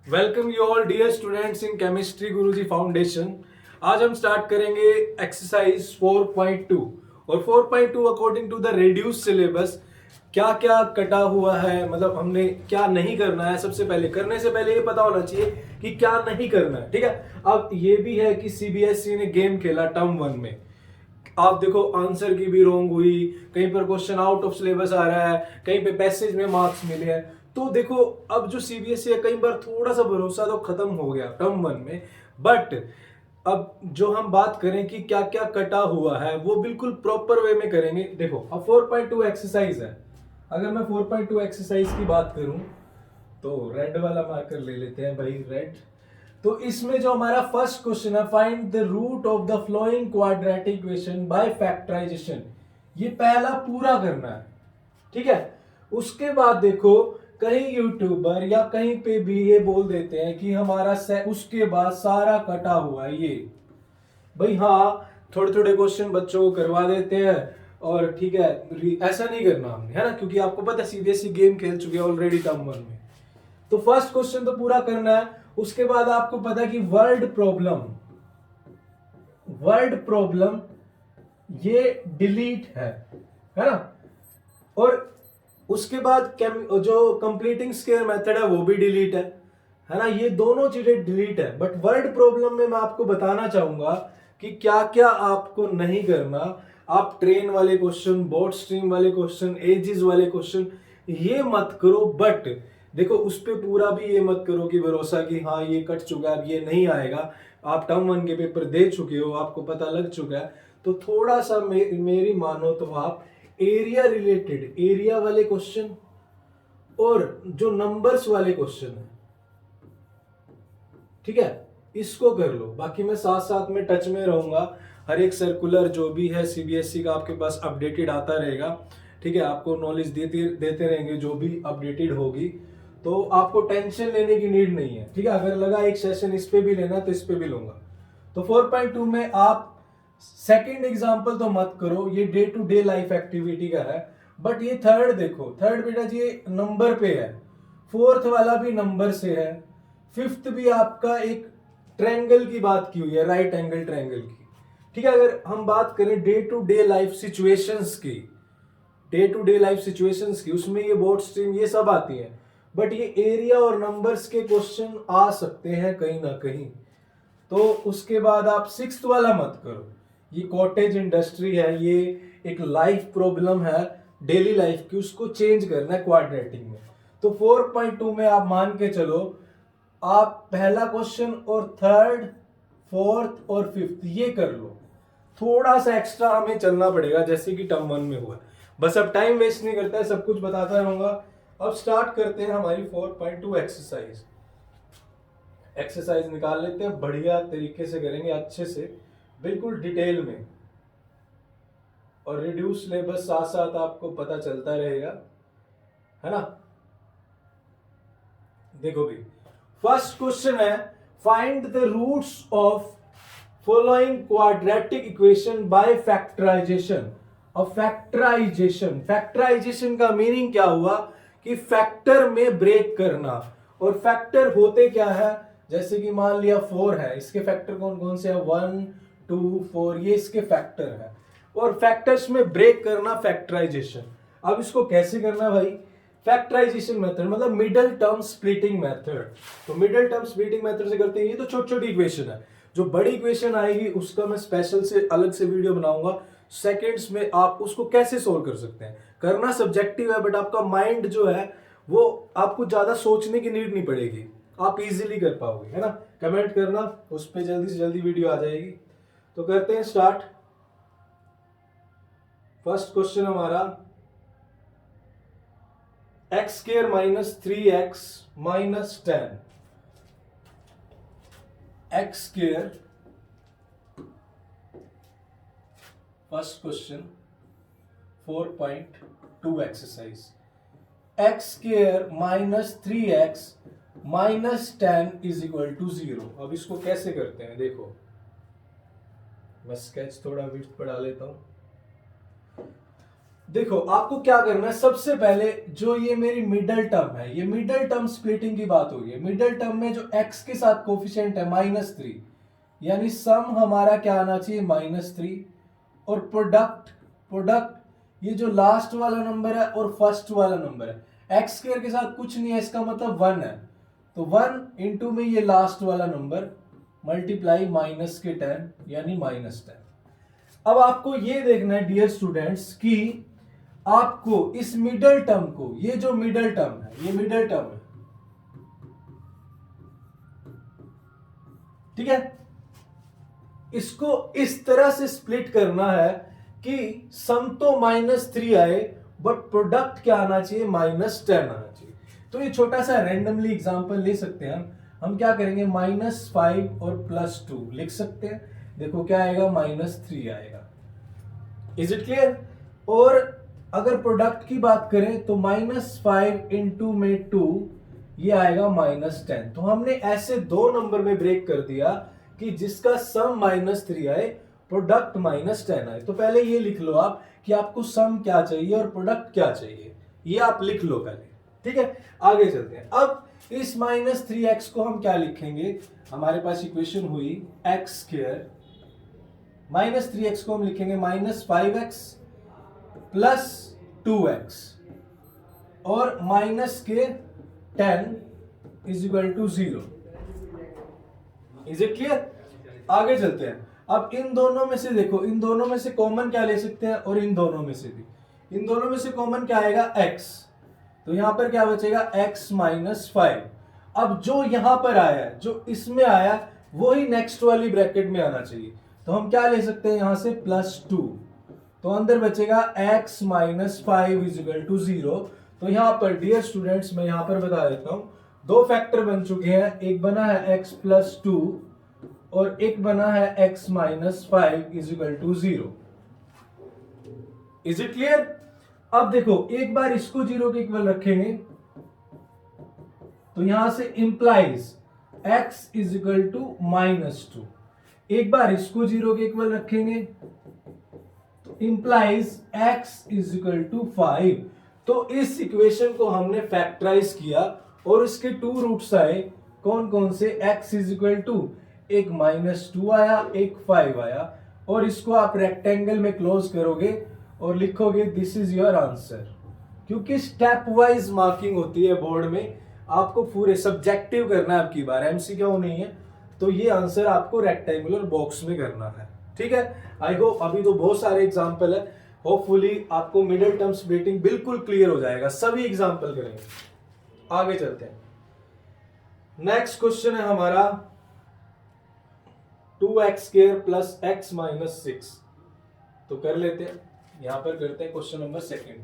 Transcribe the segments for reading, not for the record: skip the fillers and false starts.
Welcome you all dear students in chemistry Guruji foundation. आज हम start करेंगे एक्सरसाइज 4.2 और 4.2 according to the reduce syllabus क्या क्या कटा हुआ है, मतलब हमने क्या नहीं करना है। सबसे पहले करने से पहले ये पता होना चाहिए कि क्या नहीं करना है, ठीक है। अब ये भी है कि सीबीएसई ने गेम खेला टर्म 1 में। आप देखो आंसर की भी रॉन्ग हुई, कहीं पर क्वेश्चन आउट ऑफ सिलेबस आ रहा है, कहीं पे पैसेज में मार्क्स मिले हैं। तो देखो अब जो सीबीएसई है कई बार थोड़ा सा भरोसा तो खत्म हो गया टर्म 1 में। बट अब जो हम बात करें कि क्या क्या कटा हुआ है वो बिल्कुल प्रॉपर वे में करेंगे। देखो अब 4.2 एक्सरसाइज है। अगर मैं 4.2 एक्सरसाइज की बात करूं तो रेड वाला मार्कर ले लेते हैं भाई, रेड। तो इसमें जो हमारा फर्स्ट क्वेश्चन है, find the root of the following quadratic equation by factorisation, ये पहला पूरा करना है, ठीक है। उसके बाद देखो कहीं यूट्यूबर या कहीं पे भी ये बोल देते हैं कि हमारा उसके बाद सारा कटा हुआ है ये। भाई हाँ, थोड़े थोड़े क्वेश्चन बच्चों को करवा देते हैं और ठीक है, ऐसा नहीं करना हमने, है ना, क्योंकि आपको पता है सीबीएसई गेम खेल चुके हैं ऑलरेडी टर्म 1 में। तो फर्स्ट क्वेश्चन तो पूरा करना है। उसके बाद आपको पता है कि वर्ड प्रॉब्लम ये डिलीट है ना। और उसके बाद जो कंप्लीटिंग स्क्वायर मेथड है वो भी डिलीट है ना। ये दोनों चीजें डिलीट है। बट वर्ड प्रॉब्लम में मैं आपको बताना चाहूंगा कि क्या क्या आपको नहीं करना। आप ट्रेन वाले क्वेश्चन, बोट स्ट्रीम वाले क्वेश्चन, एजिस वाले क्वेश्चन ये मत करो। बट देखो उस पे पूरा भी ये मत करो कि भरोसा कि हाँ ये कट चुका है अब ये नहीं आएगा। आप टर्म 1 के पेपर दे चुके हो, आपको पता लग चुका है। तो थोड़ा सा मेरी मानो तो आप एरिया रिलेटेड, एरिया वाले क्वेश्चन और जो नंबर्स वाले क्वेश्चन है, ठीक है, इसको कर लो। बाकी मैं साथ साथ में टच में रहूंगा। हर एक सर्कुलर जो भी है सीबीएसई का आपके पास अपडेटेड आता रहेगा, ठीक है। आपको नॉलेज देते देते रहेंगे जो भी अपडेटेड होगी। तो आपको टेंशन लेने की नीड नहीं है, ठीक है। अगर लगा एक सेशन इस पे भी लेना तो इस पे भी लूंगा। तो 4.2 में आप सेकंड एग्जांपल तो मत करो, ये day to day life activity का है। बट ये थर्ड देखो, थर्ड बेटा जी ये नंबर पे है, फोर्थ वाला भी नंबर से है, फिफ्थ भी आपका एक ट्रायंगल की बात की हुई है, राइट एंगल ट्रायंगल की, ठीक है। अगर हम बात करें day to day life situations की, day to day life situations की, उसमें ये बोर्ड स्ट्रीम ये सब आती है। बट ये एरिया और नंबर्स के क्वेश्चन आ सकते हैं कहीं ना कहीं। तो उसके बाद आप सिक्स्थ वाला मत करो, ये कॉटेज इंडस्ट्री है, ये एक लाइफ प्रॉब्लम है डेली लाइफ की, उसको चेंज करना है क्वाड्रेटिक में। तो 4.2 में आप मान के चलो आप पहला क्वेश्चन और थर्ड, फोर्थ और फिफ्थ ये कर लो। थोड़ा सा एक्स्ट्रा हमें चलना पड़ेगा जैसे कि टर्म 1 में हुआ। बस अब टाइम वेस्ट नहीं करता है, सब कुछ बताता रहूंगा। अब स्टार्ट करते हैं हमारी 4.2 एक्सरसाइज। एक्सरसाइज निकाल लेते हैं, बढ़िया तरीके से करेंगे, अच्छे से, बिल्कुल डिटेल में। और रिड्यूस सिलेबस साथ साथ आपको पता चलता रहेगा, है ना। देखो भी फर्स्ट क्वेश्चन है, find the roots of following quadratic equation by factorisation. अब फैक्टराइजेशन, फैक्टराइजेशन का मीनिंग क्या हुआ कि फैक्टर में ब्रेक करना। और फैक्टर होते क्या है, जैसे कि मान लिया 4 है, इसके फैक्टर कौन कौन से है, 1 2 4, ये इसके फैक्टर है। और फैक्टर्स में ब्रेक करना फैक्टराइजेशन। अब इसको कैसे करना भाई, फैक्टराइजेशन मेथड मतलब मिडिल टर्म स्प्लिटिंग मेथड। तो मिडिल टर्म स्प्लिटिंग मेथड से करते हैं। ये तो छोटी छोटी इक्वेशन है, जो बड़ी इक्वेशन आएगी उसका मैं स्पेशल से अलग से वीडियो बनाऊंगा। सेकंड्स में आप उसको कैसे सोल्व कर सकते हैं, करना सब्जेक्टिव है, बट आपका माइंड जो है वो आपको ज्यादा सोचने की नीड नहीं पड़ेगी, आप इजीली कर पाओगे, है ना। कमेंट करना, उस पर जल्दी से जल्दी वीडियो आ जाएगी। तो करते हैं स्टार्ट। फर्स्ट क्वेश्चन हमारा, X square minus 3x minus 10, X square, first question 4.2 exercise, X square minus 3x minus 10 is equal to 0। अब इसको कैसे करते हैं देखो, मैं स्केच थोड़ा विड्थ बढ़ा लेता हूं। देखो आपको क्या करना है, सबसे पहले जो ये मेरी मिडल टर्म है, ये मिडल टर्म स्प्लिटिंग की बात हो रही है। मिडल टर्म में जो x के साथ कोफिशिएंट है -3, यानी सम हमारा क्या आना चाहिए -3। और प्रोडक्ट प्रोडक्ट ये जो लास्ट वाला नंबर है और फर्स्ट वाला नंबर है, एक्स स्क्वायर के साथ कुछ नहीं है, इसका मतलब 1 है, तो 1 इंटू में ये लास्ट वाला नंबर मल्टीप्लाई माइनस के 10 यानी -10। अब आपको ये देखना है डियर स्टूडेंट्स कि आपको इस मिडल टर्म को, ये जो मिडल टर्म है, ये मिडल टर्म है, ठीक है, इसको इस तरह से स्प्लिट करना है कि सम तो -3 आए बट प्रोडक्ट क्या आना चाहिए, -10 आना चाहिए। तो ये छोटा सा रैंडमली एग्जांपल ले सकते हैं हम क्या करेंगे, -5 और +2 लिख सकते हैं। देखो क्या आएगा, -3 आएगा। Is it clear? और अगर प्रोडक्ट की बात करें तो -5 इंटू में 2 ये आएगा -10। तो हमने ऐसे दो नंबर में ब्रेक कर दिया कि जिसका सम -3 आए, प्रोडक्ट -10 आए। तो पहले ये लिख लो आप कि आपको सम क्या चाहिए और प्रोडक्ट क्या चाहिए, ये आप लिख लो पहले, ठीक है। आगे चलते हैं। अब इस -3x को हम क्या लिखेंगे, हमारे पास इक्वेशन हुई एक्स स्क्वायर, -3x को हम लिखेंगे -5x प्लस 2x और माइनस के 10 is equal to 0। Is it clear? आगे चलते हैं। अब इन दोनों में से देखो, इन दोनों में से कॉमन क्या ले सकते हैं, और इन दोनों में से भी, इन दोनों में से कॉमन क्या आएगा, x। तो यहां पर क्या बचेगा, x -5। अब जो यहां पर आया, जो इसमें आया, वो ही नेक्स्ट वाली ब्रैकेट में आना चाहिए। तो हम क्या ले सकते हैं यहां से, +2। तो अंदर बचेगा x -5 इज इक्वल टू 0। तो यहां पर डियर स्टूडेंट्स मैं यहां पर बता देता हूं, दो फैक्टर बन चुके हैं, एक बना है x +2 और एक बना है x -5 is equal to 0। Is it clear? अब देखो एक बार इसको 0 के इक्वल रखेंगे तो यहां से implies x is equal to -2। एक बार इसको 0 के इक्वल रखेंगे तो implies x is equal to 5। तो इस इक्वेशन को हमने फैक्टराइज किया और इसके 2 रूट्स आए, कौन कौन से, x इज इक्वल टू, एक -2 आया, एक 5 आया, और इसको आप रेक्टेंगल में क्लोज करोगे और लिखोगे दिस इज योर आंसर। क्योंकि स्टेप वाइज मार्किंग होती है बोर्ड में, आपको पूरे सब्जेक्टिव करना है, आपकी बार एमसीक्यू नहीं है, तो ये आंसर आपको रेक्टेंगुलर बॉक्स में करना है, ठीक है। आई होप अभी तो बहुत सारे एग्जाम्पल है, होपफुली आपको मिडिल टर्म स्प्लिटिंग बिल्कुल क्लियर हो जाएगा, सभी एग्जाम्पल करेंगे। आगे चलते हैं। नेक्स्ट क्वेश्चन है हमारा 2x² प्लस x -6। तो कर लेते हैं, यहां पर करते हैं question number 2।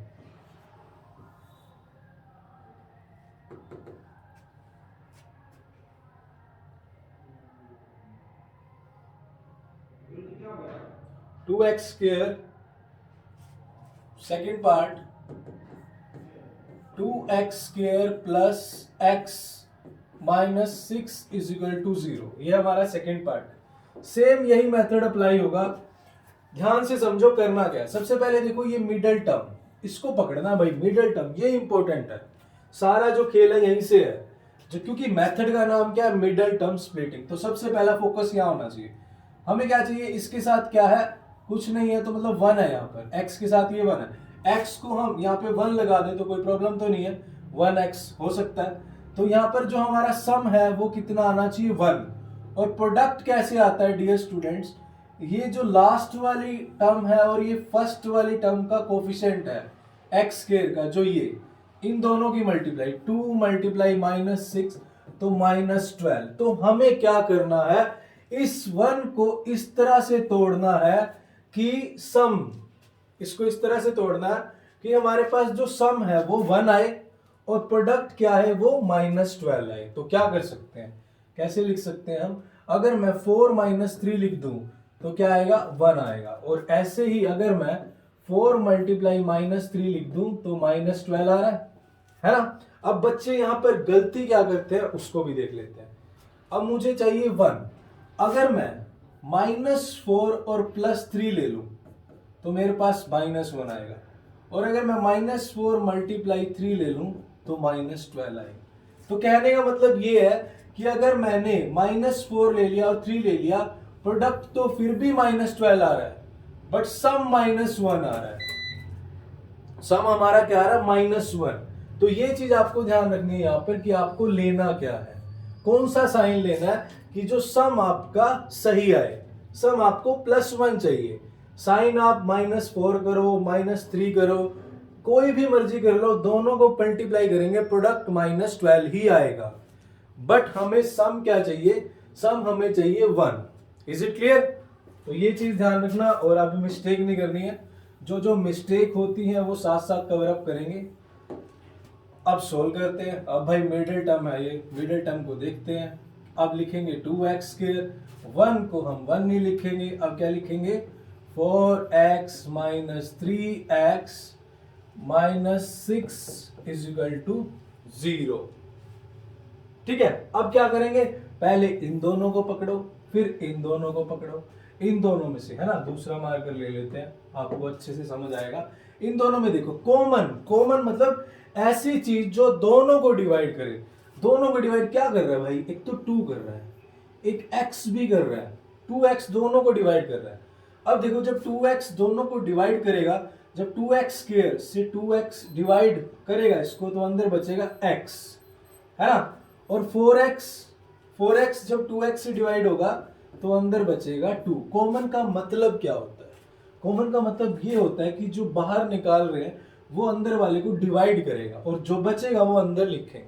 2x² second part, 2x² plus x -6 is equal to 0। ये हमारा सेकेंड पार्ट। सेम यही मेथड अप्लाई होगा। ध्यान से समझो करना क्या है। सबसे पहले देखो ये मिडल टर्म, इसको पकड़ना भाई, मिडल टर्म ये इंपॉर्टेंट है। सारा जो खेल है यहीं से है, जो क्योंकि मेथड का नाम क्या है, मिडल टर्म स्प्लिटिंग। तो सबसे पहला फोकस यहाँ होना चाहिए। हमें क्या चाहिए, इसके साथ क्या है, कुछ नहीं है, तो मतलब 1 है यहाँ पर, x के साथ ये 1 है। x को हम यहाँ पे 1 लगा दे तो कोई प्रॉब्लम तो नहीं है, 1x हो सकता है। तो यहाँ पर जो हमारा सम है वो कितना आना चाहिए, 1। और प्रोडक्ट कैसे आता है डियर स्टूडेंट्स, ये जो लास्ट वाली टर्म है और ये फर्स्ट वाली टर्म का कोफिशिएंट है x² का, जो ये इन दोनों की मल्टीप्लाई, 2 मल्टीप्लाई -6 तो -12। तो हमें क्या करना है, इस 1 को इस तरह से तोड़ना है कि सम, इसको इस तरह से तोड़ना है कि हमारे पास जो सम है वो 1 आए और प्रोडक्ट क्या है वो -12 आए। तो क्या कर सकते हैं, कैसे लिख सकते हैं हम, अगर मैं 4 -3 लिख दूं तो क्या आएगा, 1 आएगा। और ऐसे ही अगर मैं 4 मल्टीप्लाई -3 लिख दूं तो -12 आ रहा है ना। अब बच्चे यहां पर गलती क्या करते हैं उसको भी देख लेते हैं। अब मुझे चाहिए 1, अगर मैं -4 और +3 ले लूं तो मेरे पास -1 आएगा। और अगर मैं -4 मल्टीप्लाई 3 ले लूं तो -12 आएगा। तो कहने का मतलब ये है कि अगर मैंने -4 ले लिया और 3 ले लिया, प्रोडक्ट तो फिर भी -12 आ रहा है, बट सम -1 आ रहा है। सम हमारा क्या आ रहा है? -1। तो ये चीज आपको ध्यान रखनी है यहां पर कि आपको लेना क्या है, कौन सा साइन लेना है कि जो सम आपका सही आए। सम आपको +1 चाहिए। साइन आप -4 करो, -3 करो, कोई भी मर्जी कर लो, दोनों को मल्टीप्लाई करेंगे प्रोडक्ट -12 ही आएगा। बट हमें सम क्या चाहिए? सम हमें चाहिए 1। Is it clear? तो ये चीज ध्यान रखना और अभी मिस्टेक नहीं करनी है। जो जो मिस्टेक होती है वो साथ साथ कवर अप करेंगे। अब सोल्व करते हैं। अब भाई मिडिल टर्म है, ये मिडिल टर्म को देखते हैं। अब लिखेंगे 2x², 1 को हम 1 नहीं लिखेंगे, अब क्या लिखेंगे? 4x - 3x - 6 = 0। ठीक है, अब क्या करेंगे? पहले इन दोनों को पकड़ो, फिर इन दोनों को पकड़ो। इन दोनों में से, है ना, दूसरा मार्कर ले लेते हैं, आपको अच्छे से समझ आएगा। इन दोनों में देखो कॉमन, कॉमन मतलब ऐसी चीज जो दोनों को डिवाइड करे। दोनों को डिवाइड क्या कर रहा है भाई? एक तो 2 कर रहा है, एक x भी कर रहा है, 2x दोनों को डिवाइड कर रहा है। अब देखो जब 2x दोनों को डिवाइड करेगा, जब 2x² से 2x डिवाइड करेगा इसको, तो अंदर बचेगा x, है ना। और 4x जब 2x से डिवाइड होगा तो अंदर बचेगा 2। कॉमन का मतलब क्या होता है? कॉमन का मतलब ये होता है कि जो बाहर निकाल रहे हैं वो अंदर वाले को डिवाइड करेगा और जो बचेगा वो अंदर लिखेंगे।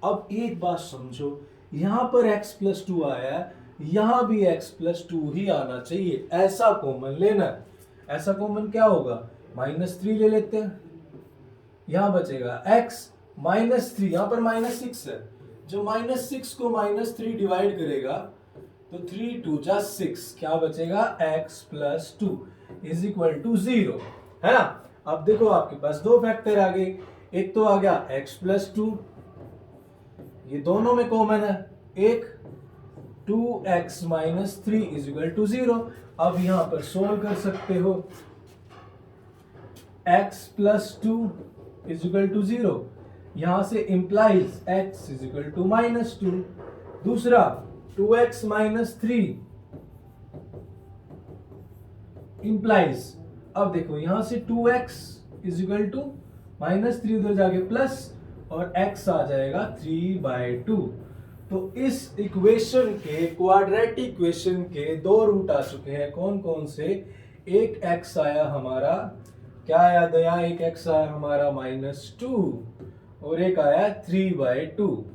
अब एक बात समझो, यहां पर x + 2 आया है, यहां भी x + 2 ही आना चाहिए। ऐसा कॉमन लेना है। ऐसा कॉमन क्या होगा? -3 ले लेते हैं, यहां बचेगा x -3, यहां पर -6 है। जो -6 को -3 डिवाइड करेगा तो 3 2 जा 6, क्या बचेगा? x + 2 = 0, है ना। अब देखो आपके पास दो फैक्टर आ गए, एक तो आ गया x + 2, ये दोनों में कॉमन है, एक 2x - 3 = 0। अब यहां पर सोल्व कर सकते हो, x + 2 = 0, यहां से इंप्लाइज x = -2। दूसरा 2x - 3 इंप्लाइज, अब देखो यहां से 2x = -3 उधर जाके प्लस और x आ जाएगा 3/2। तो इस इक्वेशन के, क्वाड्रेटिक इक्वेशन के दो रूट आ चुके हैं। कौन कौन से? एक x आया हमारा, क्या आया दया? एक x आया हमारा -2 और एक आया 3/2।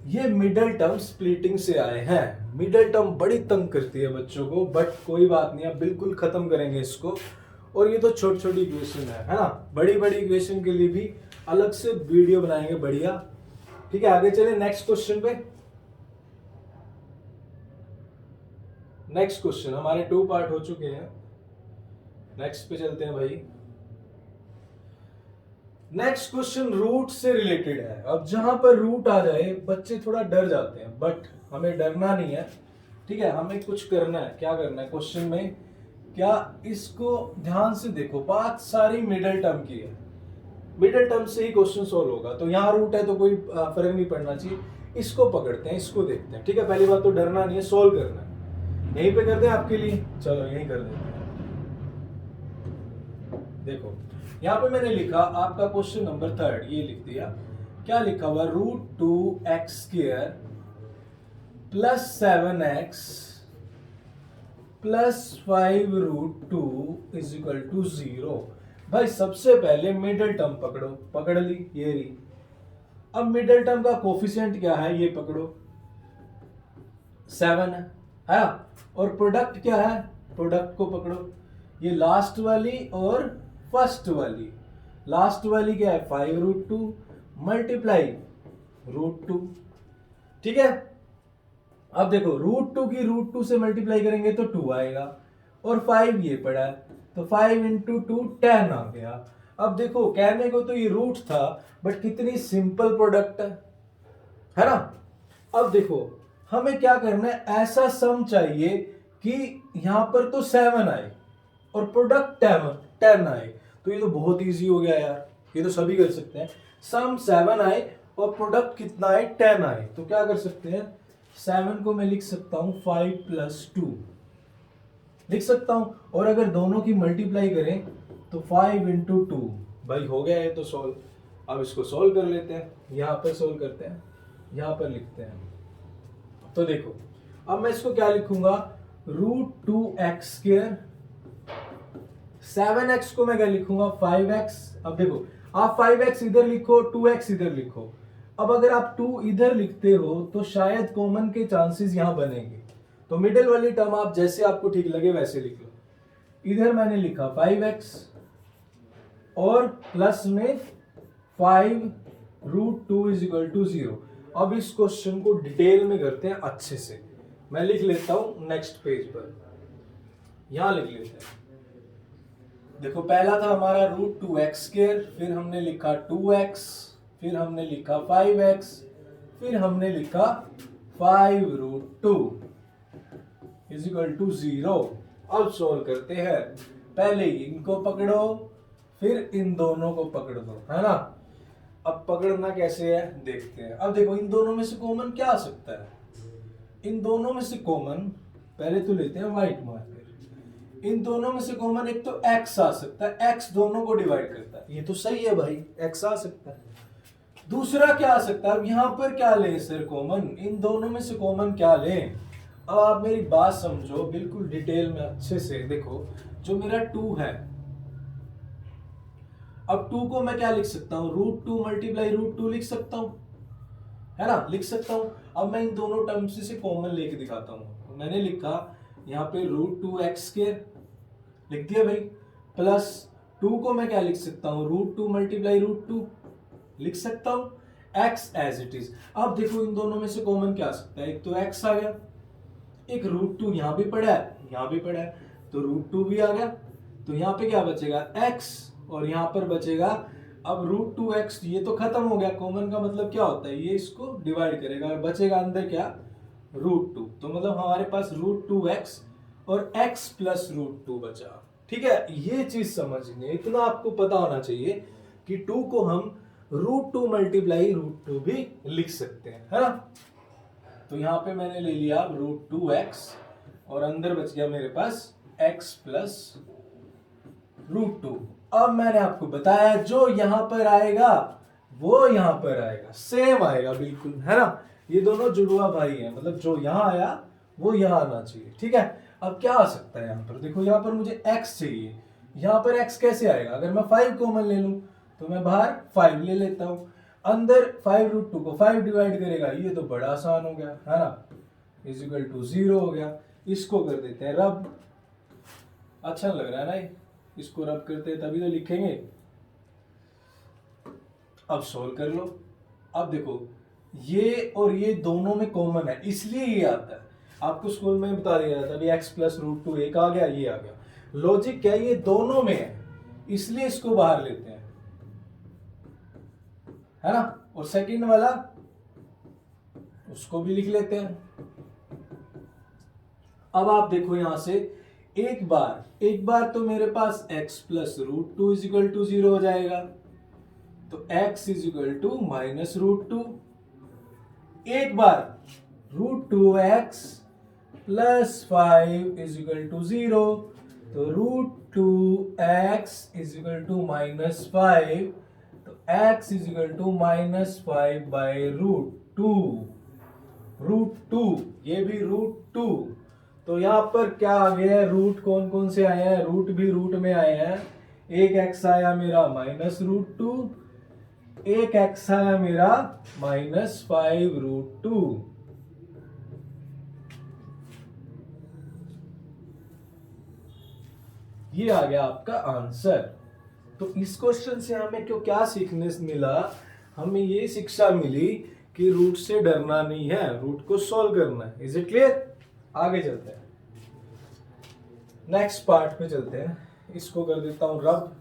ये मिडल टर्म स्प्लिटिंग से आए हैं। मिडल टर्म बड़ी तंग करती है बच्चों को, बट कोई बात नहीं, अब बिल्कुल खत्म करेंगे इसको। और ये तो छोटी छोटी इक्वेशन है ना। बड़ी बड़ी इक्वेशन के लिए भी अलग से वीडियो बनाएंगे, बढ़िया। ठीक है, आगे चले नेक्स्ट क्वेश्चन पे। नेक्स्ट क्वेश्चन, हमारे 2 पार्ट हो चुके हैं, नेक्स्ट पे चलते हैं भाई। नेक्स्ट क्वेश्चन रूट से रिलेटेड है। अब जहां पर रूट आ जाए बच्चे थोड़ा डर जाते हैं, बट हमें डरना नहीं है। ठीक है, हमें कुछ करना है। क्या करना है क्वेश्चन में? क्या इसको ध्यान से देखो, बात सारी मिडिल टर्म की है। मिडिल टर्म से ही क्वेश्चन सोल्व होगा। तो यहाँ रूट है तो कोई फर्क नहीं पड़ना चाहिए। इसको पकड़ते हैं, इसको देखते हैं। ठीक है, पहली बात तो डरना नहीं है, सोल्व करना है। यहीं पे कर दें आपके लिए, चलो यहीं कर देते हैं। देखो यहाँ पे मैंने लिखा आपका क्वेश्चन नंबर 3, ये लिख दिया। क्या लिखा हुआ? √2x² + 7x + 5√2 = 0। भाई सबसे पहले मिडिल टर्म पकड़ो, पकड़ ली, ये रही। अब मिडिल टर्म का कोफिशिएंट क्या है? ये पकड़ो, 7 है ना। और प्रोडक्ट क्या है? प्रोडक्ट को पकड़ो, ये लास्ट वाली और फर्स्ट वाली। लास्ट वाली क्या है? 5√2 मल्टीप्लाई √2। ठीक है, अब देखो √2 की √2 से मल्टीप्लाई करेंगे तो 2 आएगा, और 5 ये पड़ा है तो 5 × 2 10 आ गया। अब देखो कहने को तो ये रूट था, बट कितनी सिंपल प्रोडक्ट है ना। अब देखो हमें क्या करना है, ऐसा सम चाहिए कि यहां पर तो 7 आए, और प्रोडक्ट 10 आए, तो ये तो बहुत इजी हो गया यार, ये तो सभी कर सकते हैं। सम 7 आए और प्रोडक्ट कितना आए 10 आए, तो क्या कर सकते हैं 7 को मैं लिख सकता हूं 5+2 लिख सकता हूं, और अगर दोनों की मल्टीप्लाई करें तो 5 × 2 भाई हो गया है तो सॉल्व। अब इसको सॉल्व कर लेते हैं, यहां पर सॉल्व करते हैं, यहां पर लिखते हैं। तो देखो अब मैं इसको क्या लिखूंगा √2x²। 7x को मैं क्या लिखूंगा 5x। अब देखो आप 5x इधर लिखो 2x इधर लिखो, अब अगर आप 2 इधर लिखते हो तो शायद कॉमन के चांसेस यहां बनेंगे, तो मिडिल वाली टर्म आप जैसे आपको ठीक लगे वैसे लिख लो। इधर मैंने लिखा 5x और प्लस में 5 √2 = 0। अब इस क्वेश्चन को डिटेल में करते हैं अच्छे से, मैं लिख लेता हूं नेक्स्ट पेज पर, यहां लिख लेते हैं। देखो पहला था हमारा √2x², फिर हमने लिखा 2x, फिर हमने लिखा 5x, फिर हमने लिखा 5 √2 = 0। अब सॉल्व करते हैं, पहले इनको पकड़ो फिर इन दोनों को पकड़ दो, है ना। अब पकड़ना कैसे है देखते हैं। अब देखो इन दोनों में से कॉमन क्या आ सकता है, इन दोनों में से कॉमन पहले तो लेते हैं व्हाइट मार्कर। इन दोनों में से कॉमन एक तो x आ सकता है, x दोनों को डिवाइड करता है, ये तो सही है भाई, x आ सकता है। दूसरा क्या आ सकता है, अब यहां पर क्या लें सर कॉमन, इन दोनों में से कॉमन क्या लें। अब आप मेरी बात समझो बिल्कुल डिटेल में अच्छे से देखो, जो मेरा 2 है, अब 2 को मैं क्या लिख सकता हूं √2 × √2 लिख सकता हूं, है ना, लिख सकता हूं। अब मैं इन दोनों टर्म्स से कॉमन लेके दिखाता हूं। मैंने लिखा यहाँ पे √2x² लिख दिया भाई, प्लस 2 को मैं क्या लिख सकता हूं √2 × √2 लिख सकता हूं, x एज इट इज। अब देखो इन दोनों में से कॉमन क्या आ सकता है, एक तो x आ गया, एक √2 यहां भी पड़ा है, यहां भी पड़ा है, तो √2 भी आ गया, तो यहां पे क्या बचेगा x, और यहां पर बचेगा अब √2x, ये तो खत्म हो गया, कॉमन का मतलब क्या होता है ये इसको डिवाइड करेगा और बचेगा अंदर क्या √2, तो मतलब हमारे पास √2x और x + √2 बचा। ठीक है, ये चीज समझनी है, इतना आपको पता होना चाहिए कि 2 को हम √2 × √2 भी लिख सकते हैं, है ना। तो यहां पे मैंने ले लिया √2x और अंदर बच गया मेरे पास x + √2। अब मैंने आपको बताया जो यहां पर आएगा वो यहां पर आएगा, सेम आएगा बिल्कुल, है ना। ये दोनों जुड़वा भाई हैं, मतलब जो यहां आया वो यहां आना चाहिए। ठीक है, अब क्या आ सकता है यहां पर, देखो यहां पर मुझे x चाहिए, यहां पर x कैसे आएगा, अगर मैं 5 कॉमन ले लूं तो मैं बाहर 5 ले लेता हूं, अंदर 5 √2 को 5 डिवाइड करेगा, ये तो बड़ा आसान हो गया, है ना, = 0 हो गया। इसको कर देते हैं रब, अच्छा लग रहा है ना ये, इसको रब करते हैं तभी तो लिखेंगे। अब सोल्व कर लो। अब देखो ये और ये दोनों में कॉमन है इसलिए ये आता है, आपको स्कूल में बता दिया था अभी x + √2 एक आ गया, ये आ गया। लॉजिक क्या है, ये दोनों में है इसलिए इसको बाहर लेते हैं, है ना, और सेकंड वाला उसको भी लिख लेते हैं। अब आप देखो यहां से एक बार तो मेरे पास x + √2 = 0 हो जाएगा, तो x = -√2। एक बार √2x + 5 = 0, तो √2x = -5, तो x = -5/√2, √2 ये भी √2। तो यहां पर क्या आ गया है, रूट कौन कौन से आए हैं, रूट भी रूट में आए हैं। एक x आया मेरा -√2, एक x आया मेरा -5/√2। ये आ गया आपका आंसर। तो इस क्वेश्चन से हमें क्यों क्या सीखने मिला, हमें ये शिक्षा मिली कि रूट से डरना नहीं है, रूट को सॉल्व करना है। इज इट क्लियर, आगे चलते हैं, नेक्स्ट पार्ट पे चलते हैं। इसको कर देता हूं रब,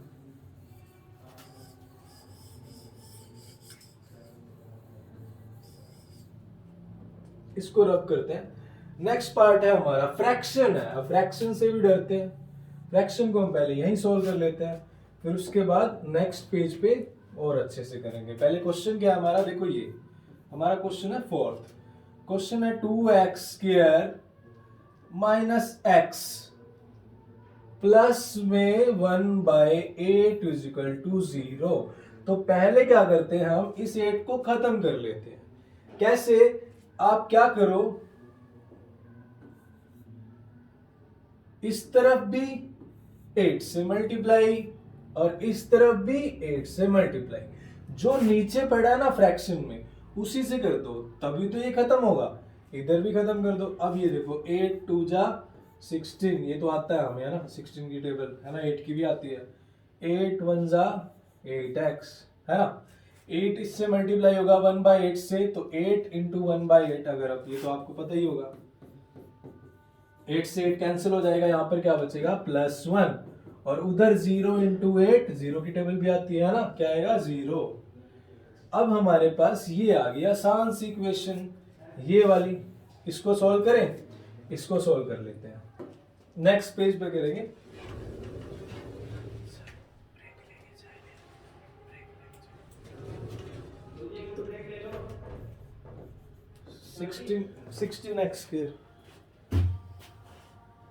इसको रब करते हैं। नेक्स्ट पार्ट है हमारा फ्रैक्शन है, फ्रैक्शन से भी डरते हैं फ्रैक्शन को हम पहले यहीं सोल्व कर लेते हैं, फिर उसके बाद नेक्स्ट पेज पे और अच्छे से करेंगे। पहले क्वेश्चन क्या है हमारा, देखो ये हमारा क्वेश्चन है फोर्थ। क्वेश्चन है 2x² माइनस x प्लस में 1/8 इजिकल टू 0। तो पहले क्या करते हैं, हम इस 8 को खत्म कर लेते हैं। कैसे, आप क्या करो, इस तरफ भी 8 से मल्टीप्लाई और इस तरफ भी 8 से मल्टीप्लाई। जो नीचे पड़ा है ना फ्रैक्शन में, उसी से कर दो, तभी तो ये खत्म होगा। इधर भी खत्म कर दो। अब ये देखो 8 2 जा 16, ये तो आता है हमें, है ना, 16 की टेबल है ना, 8 की भी आती है। 8 1 जा 8x, है ना। 8 इससे मल्टीप्लाई होगा 1/8 से, तो 8 इंटू 1/8, अगर अब ये तो आपको पता ही होगा, 8 से 8 कैंसिल हो जाएगा, यहाँ पर क्या बचेगा +1, और उधर 0 इंटू 8, 0 की टेबल भी आती है ना, क्या आएगा 0। अब हमारे पास ये आ गया आसान सी इक्वेशन, ये वाली। इसको सॉल्व करें, इसको सॉल्व कर लेते हैं, नेक्स्ट पेज पे करेंगे। 16x²,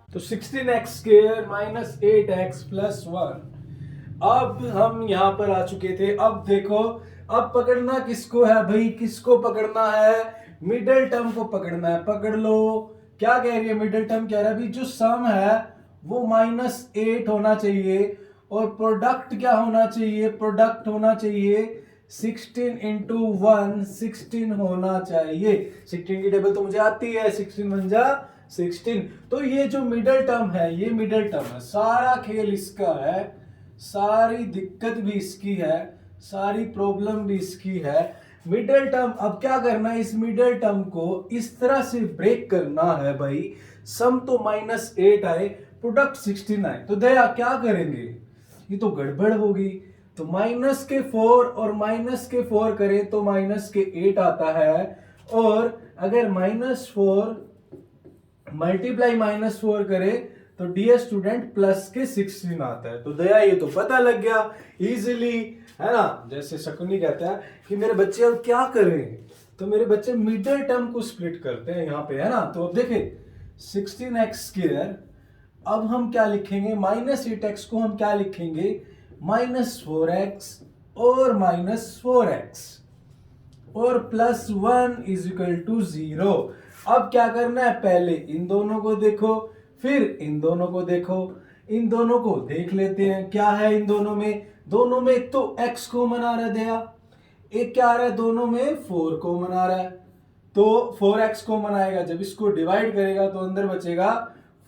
तो 16x² माइनस 8x प्लस 1। अब हम यहां पर आ चुके थे। अब देखो, अब पकड़ना किसको है भाई, किसको पकड़ना है, मिडिल टर्म को पकड़ना है। पकड़ लो, क्या कह रही है मिडिल टर्म, कह रहा है भाई जो सम है वो -8 होना चाहिए, और प्रोडक्ट क्या होना चाहिए, प्रोडक्ट होना चाहिए 16 इंटू 1 16 होना चाहिए। 16 की टेबल तो मुझे आती है, 16 1 जा 16। तो ये जो मिडिल टर्म है, ये मिडिल टर्म है, सारा खेल इसका है, सारी दिक्कत भी इसकी है, सारी प्रॉब्लम भी इसकी है। मिडिल टर्म, अब क्या करना है, इस मिडिल टर्म को इस तरह से ब्रेक करना है भाई, सम तो -8 आए, प्रोडक्ट 16 आए। तो दया क्या करेंगे, ये तो गड़बड़ होगी। तो -4 और -4 करें तो -8 आता है, और अगर -4 मल्टीप्लाई -4 करे तो डियर स्टूडेंट +16 आता है। तो दया ये तो पता लग गया इजीली, है ना। जैसे शकुनी कहता है कि मेरे बच्चे अब क्या करें, तो मेरे बच्चे मिडिल टर्म को स्प्लिट करते हैं यहाँ पे, है ना। तो अब देखें 16x², अब हम क्या लिखेंगे, -8x को हम क्या लिखेंगे, -4x और -4x और +1 इजिकल टू 0। अब क्या करना है, पहले इन दोनों को देखो, फिर इन दोनों को देखो। इन दोनों को देख लेते हैं, क्या है इन दोनों में, दोनों में एक तो x कॉमन आ रहा है दया, एक क्या आ रहा है, दोनों में 4 कॉमन आ रहा है। तो 4x कॉमन आएगा, जब इसको डिवाइड करेगा तो अंदर बचेगा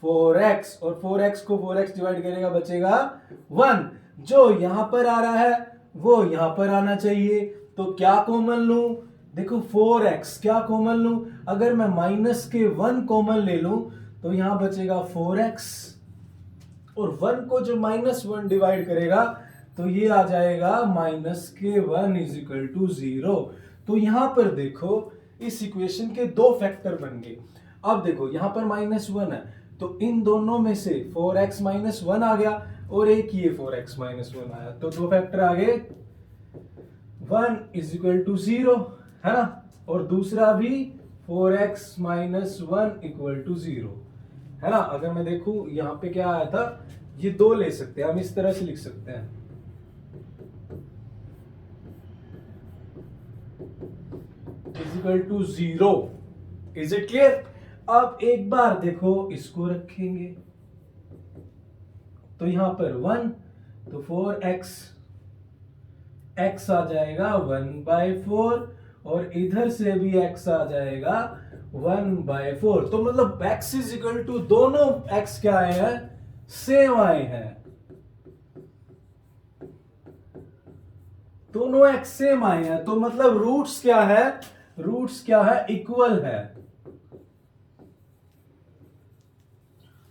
4x, और 4x को 4x डिवाइड करेगा बचेगा 1। जो यहां पर आ रहा है वो यहां पर आना चाहिए, तो क्या कॉमन लूं, देखो 4x क्या कॉमन लूं, अगर मैं -1 कॉमन ले लूं तो यहां बचेगा 4x, और 1 को जो -1 डिवाइड करेगा तो ये आ जाएगा -1 इजिकल टू 0। तो यहां पर देखो इस इक्वेशन के दो फैक्टर बन गए। अब देखो यहां पर -1 है, तो इन दोनों में से 4x -1 आ गया, और एक ये 4x -1 आया, तो दो फैक्टर आ गए, 1 इजिकल टू 0, है ना, और दूसरा भी 4x -1 इक्वल टू 0, है ना। अगर मैं देखूं यहां पे क्या आया था, ये 2 ले सकते हैं हम, इस तरह से लिख सकते हैं, is equal to 0। Is it clear. अब एक बार देखो इसको रखेंगे, तो यहां पर 1, तो 4x x आ जाएगा 1/4, और इधर से भी x आ जाएगा 1/4। तो मतलब x इज इक्वल टू, दोनों x क्या आए हैं, सेम आए हैं, दोनों x सेम आए हैं, तो मतलब रूट्स क्या है, रूट्स क्या है, इक्वल है।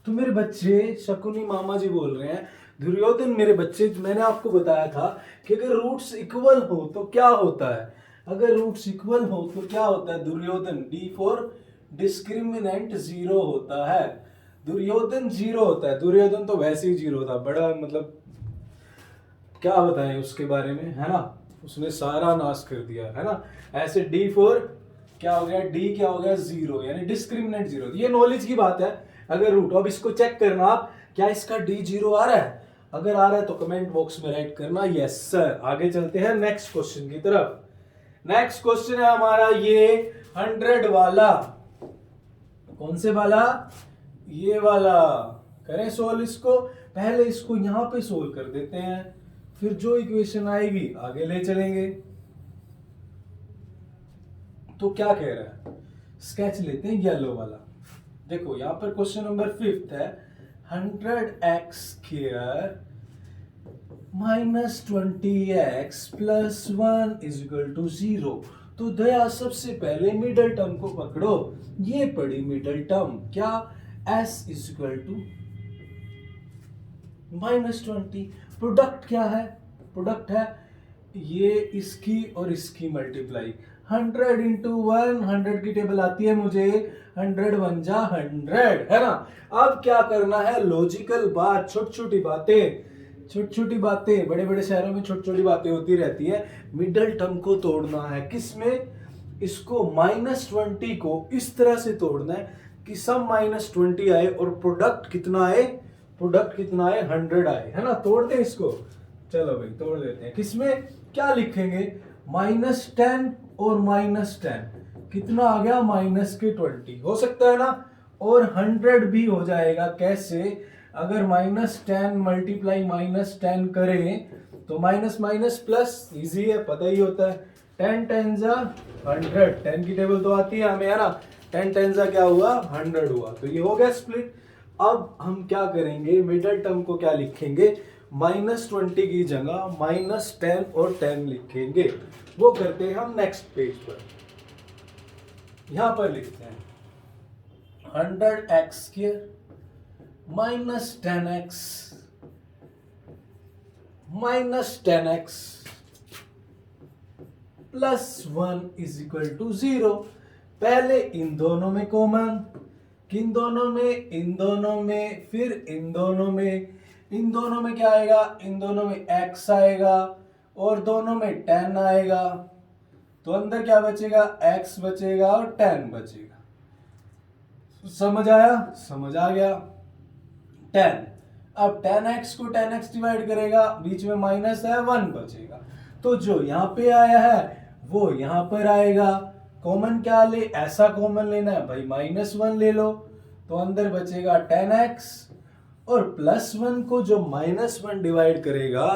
तो मेरे बच्चे, शकुनी मामा जी बोल रहे हैं, दुर्योधन मेरे बच्चे, मैंने आपको बताया था कि अगर रूट्स इक्वल हो तो क्या होता है, अगर रूट्स इक्वल हो तो क्या होता है दुर्योधन, D फॉर डिस्क्रिमिनेंट 0 होता है। दुर्योधन जीरो होता है, दुर्योधन तो वैसे ही जीरो था, बड़ा मतलब क्या बताएं उसके बारे में, है ना, उसने सारा नाश कर दिया, है ना। ऐसे D4 क्या हो गया, D क्या हो गया, जीरो, यानी डिस्क्रिमिनेंट जीरो। ये नॉलेज की बात है। अगर रूट, अब इसको चेक करना आप, क्या इसका D जीरो आ रहा है, अगर आ रहा है तो कमेंट बॉक्स में राइट करना यस सर। आगे चलते हैं नेक्स्ट क्वेश्चन की तरफ। नेक्स्ट क्वेश्चन है हमारा ये 100 वाला। कौन से वाला, ये वाला। करें सोल्व इसको, पहले इसको यहां पे सोल्व कर देते हैं, फिर जो इक्वेशन आएगी आगे ले चलेंगे। तो क्या कह रहा है, स्केच लेते हैं येलो वाला। देखो यहां पर क्वेश्चन नंबर 5 है, 100x square minus 20x plus 1 is equal to 0। तो दया सबसे पहले मिडल टर्म को पकड़ो, ये पड़ी मिडल टर्म, क्या, s is equal to -20। Product क्या है, प्रोडक्ट है ये इसकी और इसकी मल्टीप्लाई, 100 इंटू 100 की टेबल आती है मुझे, 100 1 जा 100, है ना। अब क्या करना है, लॉजिकल बात, छोटी छोटी बातें, छोटी छोटी बातें, बड़े बड़े शहरों में छोटी छोटी बातें होती रहती है। मिडल टर्म को तोड़ना है, किसमें, इसको -20 को इस तरह से तोड़ना है कि सम -20 आए और प्रोडक्ट कितना आए, प्रोडक्ट कितना आए, 100 आए, है ना। तोड़ते हैं इसको, चलो भाई तोड़ देते हैं। किसमें, क्या लिखेंगे, -10 और -10 कितना आ गया, -20 हो सकता है ना, और 100 भी हो जाएगा। कैसे, अगर -10 मल्टीप्लाई -10 करें तो माइनस माइनस प्लस, इजी है, पता ही होता है, 10 10 जा 100, 10 की टेबल तो आती है हमें, है ना, 10 10 जा क्या हुआ, 100 हुआ, तो ये हो गया स्प्लिट। अब हम क्या करेंगे, मिडल टर्म को क्या लिखेंगे, -20 की जगह -10 और 10 लिखेंगे। वो करते हैं हम नेक्स्ट पेज पर, यहां पर लिखते हैं 100x square -10x plus 1 is equal to 0। पहले इन दोनों में कॉमन, किन दोनों में, इन दोनों में, फिर इन दोनों में, इन दोनों में क्या आएगा, इन दोनों में x आएगा और दोनों में 10 आएगा, तो अंदर क्या बचेगा, x बचेगा और 10 बचेगा। समझ आया, समझ आ गया। 10, अब 10x को 10x डिवाइड करेगा, बीच में माइनस है, 1 बचेगा, तो जो यहां पे आया है वो यहां पर आएगा। कॉमन क्या ले, ऐसा कॉमन लेना है भाई, -1 ले लो, तो अंदर बचेगा 10x और +1 को जो -1 डिवाइड करेगा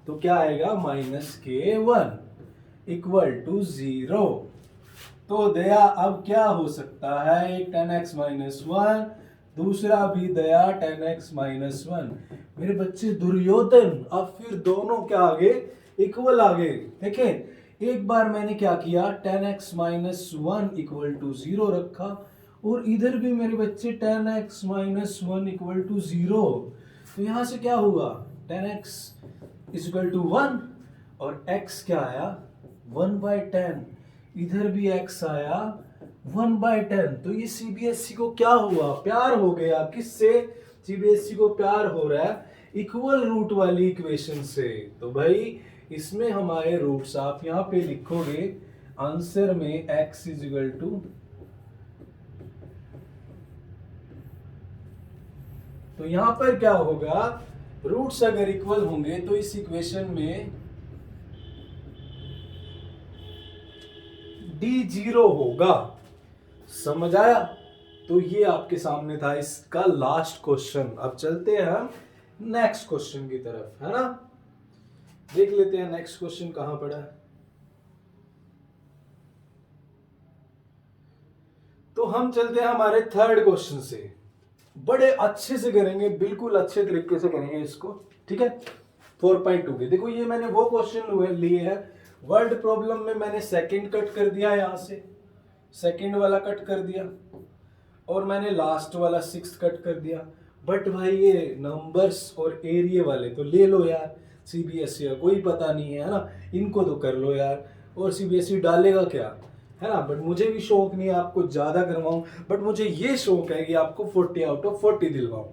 तो क्या आएगा, -k1 इक्वल टू 0। तो दया अब क्या हो सकता है, एक 10x -1, दूसरा भी दया 10x -1। मेरे बच्चे दुर्योधन, अब फिर दोनों क्या आगे, इक्वल आगे। देखें एक बार मैंने क्या किया, 10x -1 इक्वल टू 0 रखा, और इधर भी मेरे बच्चे 10x -1 इक्वल टू 0। तो यहां से क्या हुआ, 10x इक्वल टू 1 और x क्या आया, 1/10, इधर भी x आया 1/10। तो ये सीबीएसई को क्या हुआ, प्यार हो गया, किससे, सीबीएसई को प्यार हो रहा है इक्वल रूट वाली इक्वेशन से। तो भाई इसमें हमारे रूट्स आप यहां पे लिखोगे आंसर में, x इज इक्वल टू, तो यहां पर क्या होगा, रूट्स अगर इक्वल होंगे तो इस इक्वेशन में d 0 होगा। समझ आया। तो ये आपके सामने था इसका लास्ट क्वेश्चन। अब चलते हैं हम नेक्स्ट क्वेश्चन की तरफ, है ना। देख लेते हैं नेक्स्ट क्वेश्चन कहां पड़ा है। तो हम चलते हैं हमारे थर्ड क्वेश्चन से, बड़े अच्छे से करेंगे, बिल्कुल अच्छे तरीके से करेंगे इसको, ठीक है। 4.2 के देखो, ये मैंने वो क्वेश्चन लिए हैं, वर्ड प्रॉब्लम में मैंने सेकंड कट कर दिया, यहां से सेकंड वाला कट कर दिया, और मैंने लास्ट वाला 6 कट कर दिया। बट भाई ये नंबर्स और एरिया वाले तो ले लो यार, सीबीएसई का कोई पता नहीं है ना, इनको तो कर लो यार। और सीबीएसई डालेगा क्या, है ना। बट मुझे भी शौक नहीं है आपको ज्यादा करवाऊं, बट मुझे ये शौक है कि आपको 40 आउट ऑफ 40 दिलवाऊं।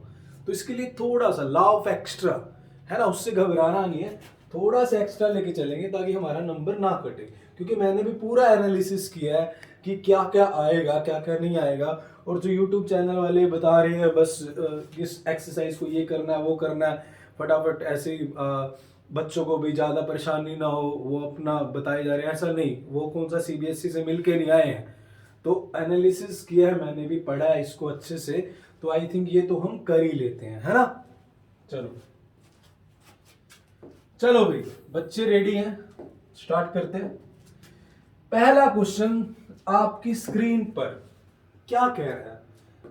तो इसके लिए थोड़ा सा लॉ ऑफ एक्स्ट्रा, है ना, उससे घबराना नहीं है, थोड़ा सा एक्स्ट्रा लेके चलेंगे ताकि हमारा नंबर ना कटे। क्योंकि मैंने भी पूरा एनालिसिस किया है कि क्या क्या आएगा क्या क्या नहीं आएगा। और जो यूट्यूब चैनल वाले बता रहे हैं बस इस एक्सरसाइज को ये करना है वो करना है, फटाफट ऐसे ही बच्चों को भी ज़्यादा परेशानी ना हो वो अपना बताए जा रहे हैं, ऐसा नहीं, वो कौन सा सीबीएसई से मिल के नहीं आए हैं। तो एनालिसिस किया है मैंने भी, पढ़ा है इसको अच्छे से, तो आई थिंक ये तो हम कर ही लेते हैं, है ना। चलो चलो भाई, बच्चे रेडी हैं, स्टार्ट करते हैं। पहला क्वेश्चन आपकी स्क्रीन पर क्या कह रहा है,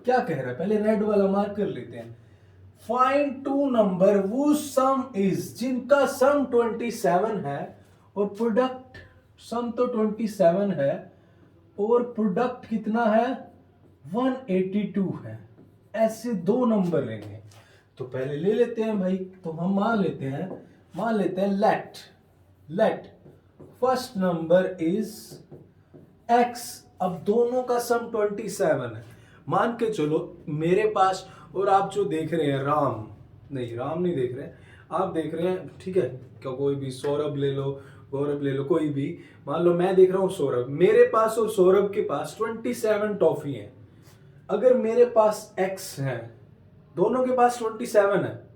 क्या कह रहा है, पहले रेड वाला मार्क कर लेते हैं। Find two number whose sum is, जिनका सम 27 है और प्रोडक्ट, सम तो 27 है और प्रोडक्ट कितना है 182 है। ऐसे दो नंबर लेंगे। तो पहले ले लेते हैं भाई, तो हम मान लेते हैं let first number is x। अब दोनों का सम 27 है, मान के चलो मेरे पास, और आप जो देख रहे हैं राम नहीं देख रहे हैं, आप देख रहे हैं, ठीक है, क्या कोई भी सौरभ ले लो, गौरव ले लो, कोई भी, मान लो मैं देख रहा हूं सौरभ, मेरे पास और सौरभ के पास 27 टॉफी है। अगर मेरे पास x है, दोनों के पास 27 है,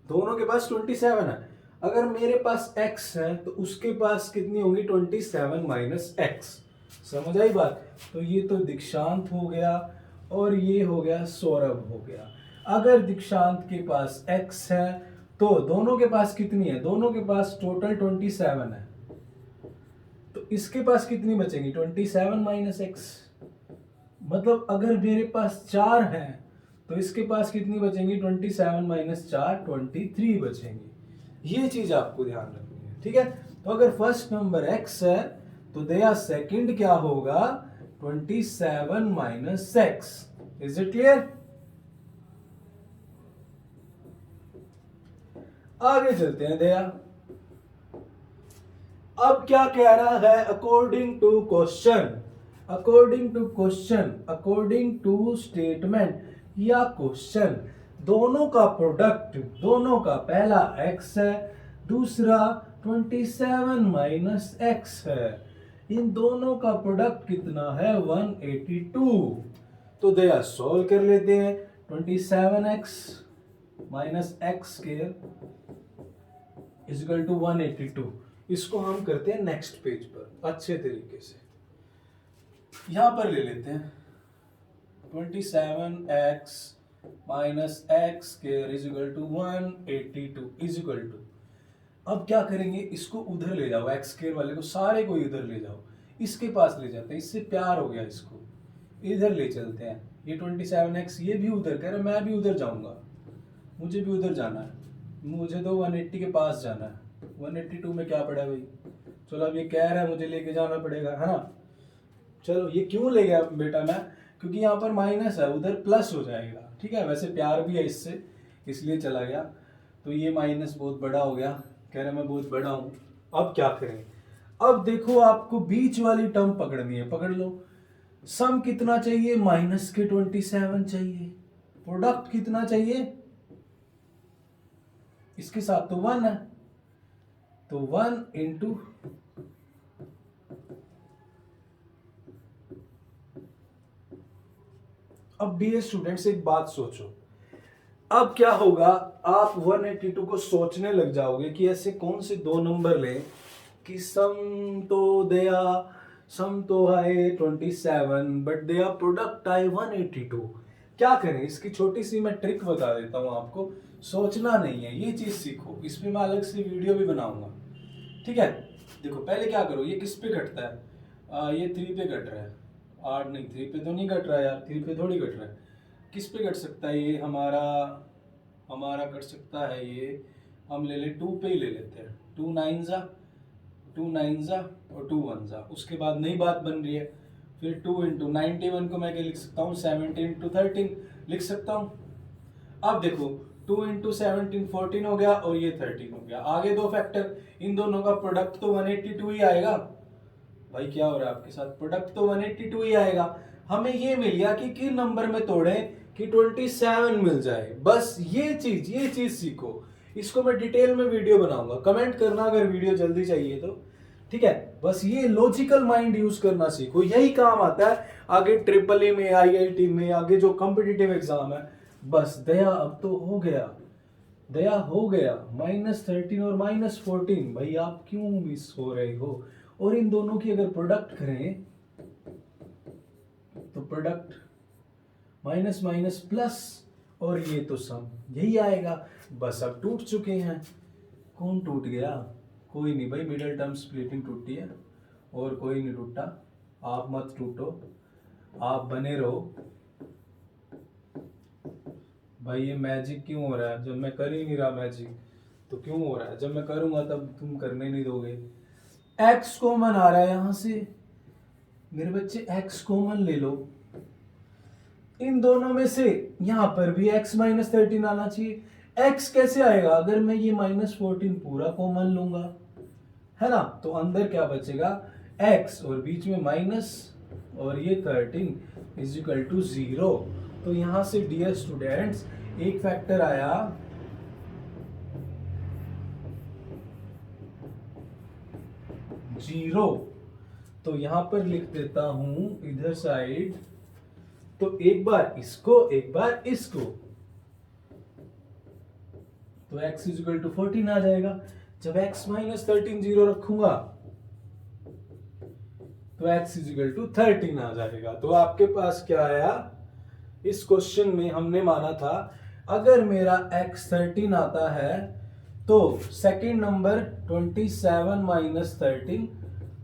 दोनों के पास 27 है, अगर मेरे पास x है तो उसके पास कितनी होंगी 27 माइनस एक्स। समझ आई बात। तो ये तो दीक्षांत हो गया और ये हो गया सौरभ हो गया। अगर दीक्षांत के पास x है तो दोनों के पास कितनी है, दोनों के पास टोटल 27 है, तो इसके पास कितनी बचेंगी 27 माइनस एक्स। मतलब अगर मेरे पास 4 है तो इसके पास कितनी बचेंगी 27 माइनस 4, 23 बचेंगी। ये चीज आपको ध्यान रखनी है, ठीक है। तो अगर फर्स्ट नंबर x है तो दया सेकंड क्या होगा 27 minus X. Is it clear. आगे चलते हैं दया। अब क्या कह रहा है, according to question, according to statement या क्वेश्चन, दोनों का प्रोडक्ट, दोनों का पहला x है, दूसरा 27 माइनस एक्स है, इन दोनों का प्रोडक्ट कितना है 182। तो दया सॉल्व कर लेते हैं। 27x minus X square is equal to 182। इसको हम करते हैं नेक्स्ट पेज पर अच्छे तरीके से, यहां पर ले लेते हैं 27x minus X square is equal to 182 is equal to, अब क्या करेंगे, इसको उधर ले जाओ, एक्स स्क्वायर वाले को सारे को इधर ले जाओ, इसके पास ले जाते हैं, इससे प्यार हो गया, इसको इधर ले चलते हैं। ये 27x, ये भी उधर कह रहे, मैं भी उधर जाऊंगा, मुझे भी उधर जाना है, मुझे तो 180 के पास जाना है। 182 में क्या पड़ा भाई, चलो अब ये कह रहा है मुझे लेके जाना पड़ेगा, है ना। चलो ये क्यों ले गया बेटा मैं, क्योंकि यहाँ पर माइनस है, उधर प्लस हो जाएगा, ठीक है, वैसे प्यार भी है इससे, इसलिए चला गया। तो ये माइनस बहुत बड़ा हो गया, कह रहे मैं बहुत बड़ा हूं। अब क्या करें, अब देखो आपको बीच वाली टर्म पकड़नी है, पकड़ लो। सम कितना चाहिए माइनस के 27 चाहिए, प्रोडक्ट कितना चाहिए, इसके साथ तो 1 है, तो 1 इंटू, अब डियर स्टूडेंट्स एक बात सोचो, अब क्या होगा, आप 182 को सोचने लग जाओगे कि ऐसे कौन से दो नंबर लें कि सम तो है 27 बट दया प्रोडक्ट आए 182। क्या करें, इसकी छोटी सी मैं ट्रिक बता देता हूं आपको, सोचना नहीं है, ये चीज सीखो, इस पे मैं अलग से वीडियो भी बनाऊंगा, ठीक है। देखो पहले क्या करो, ये किस पे घटता है, ये 3 पे घट रहा है, 8 नहीं, 3 पे तो नहीं घट रहा है यार, 3 पे थोड़ी घट रहा है, किस पे घट सकता है ये हमारा घट सकता है ये, हम ले ले 2 पे ही ले लेते हैं, 2 9 जा और 2 1 जा, उसके बाद नई बात बन रही है, फिर 2 इंटू 91 को मैं क्या लिख सकता हूँ 17 इंटू 13 लिख सकता हूँ। अब देखो 2 इंटू 17 14 हो गया और ये 13 हो गया, आगे दो फैक्टर, इन दोनों का प्रोडक्ट तो 182 ही आएगा, भाई क्या हो रहा है आपके साथ, प्रोडक्ट तो 182 ही आएगा। हमें ये मिल गया कि किन नंबर में तोड़े कि 27 मिल जाए। बस ये चीज सीखो। इसको मैं डिटेल में वीडियो बनाऊंगा, कमेंट करना अगर वीडियो जल्दी चाहिए तो, ठीक है। बस ये लॉजिकल माइंड यूज करना सीखो, यही काम आता है आगे ट्रिपल ई में, आईआईटी में, आगे जो कॉम्पिटिटिव एग्जाम है। बस दया अब तो हो गया, दया हो गया। -13 और -14 भाई आप क्यों मिस हो रहे हो। और इन दोनों की अगर प्रोडक्ट करें तो प्रोडक्ट माइनस माइनस प्लस, और ये तो सम यही आएगा। बस अब टूट चुके हैं। कौन टूट गया, कोई नहीं भाई, मिडिल टर्म स्प्लिटिंग टूटी है और कोई नहीं टूटा। आप मत टूटो, आप बने रहो। भाई ये मैजिक क्यों हो रहा है, जब मैं कर ही नहीं रहा मैजिक तो क्यों हो रहा है, जब मैं करूंगा तब तुम करने नहीं दोगे। एक्स कॉमन आ रहा है यहां से, मेरे बच्चे एक्स कॉमन ले लो। इन दोनों में से यहां पर भी x -13 आना चाहिए। x कैसे आएगा, अगर मैं ये -14 पूरा कॉमन लूंगा, है ना, तो अंदर क्या बचेगा x और बीच में माइनस और ये 13 इज इक्वल टू 0। तो यहां से डियर स्टूडेंट्स एक फैक्टर आया, जीरो। तो यहां पर लिख देता हूं इधर साइड, तो एक बार इसको एक बार इसको, तो x इज इक्वल टू 14 आ जाएगा। जब x -13 0 रखूंगा तो x इज इक्वल टू 13 आ जाएगा। तो आपके पास क्या आया, इस क्वेश्चन में हमने माना था अगर मेरा x 13 आता है तो सेकेंड नंबर 27 - 13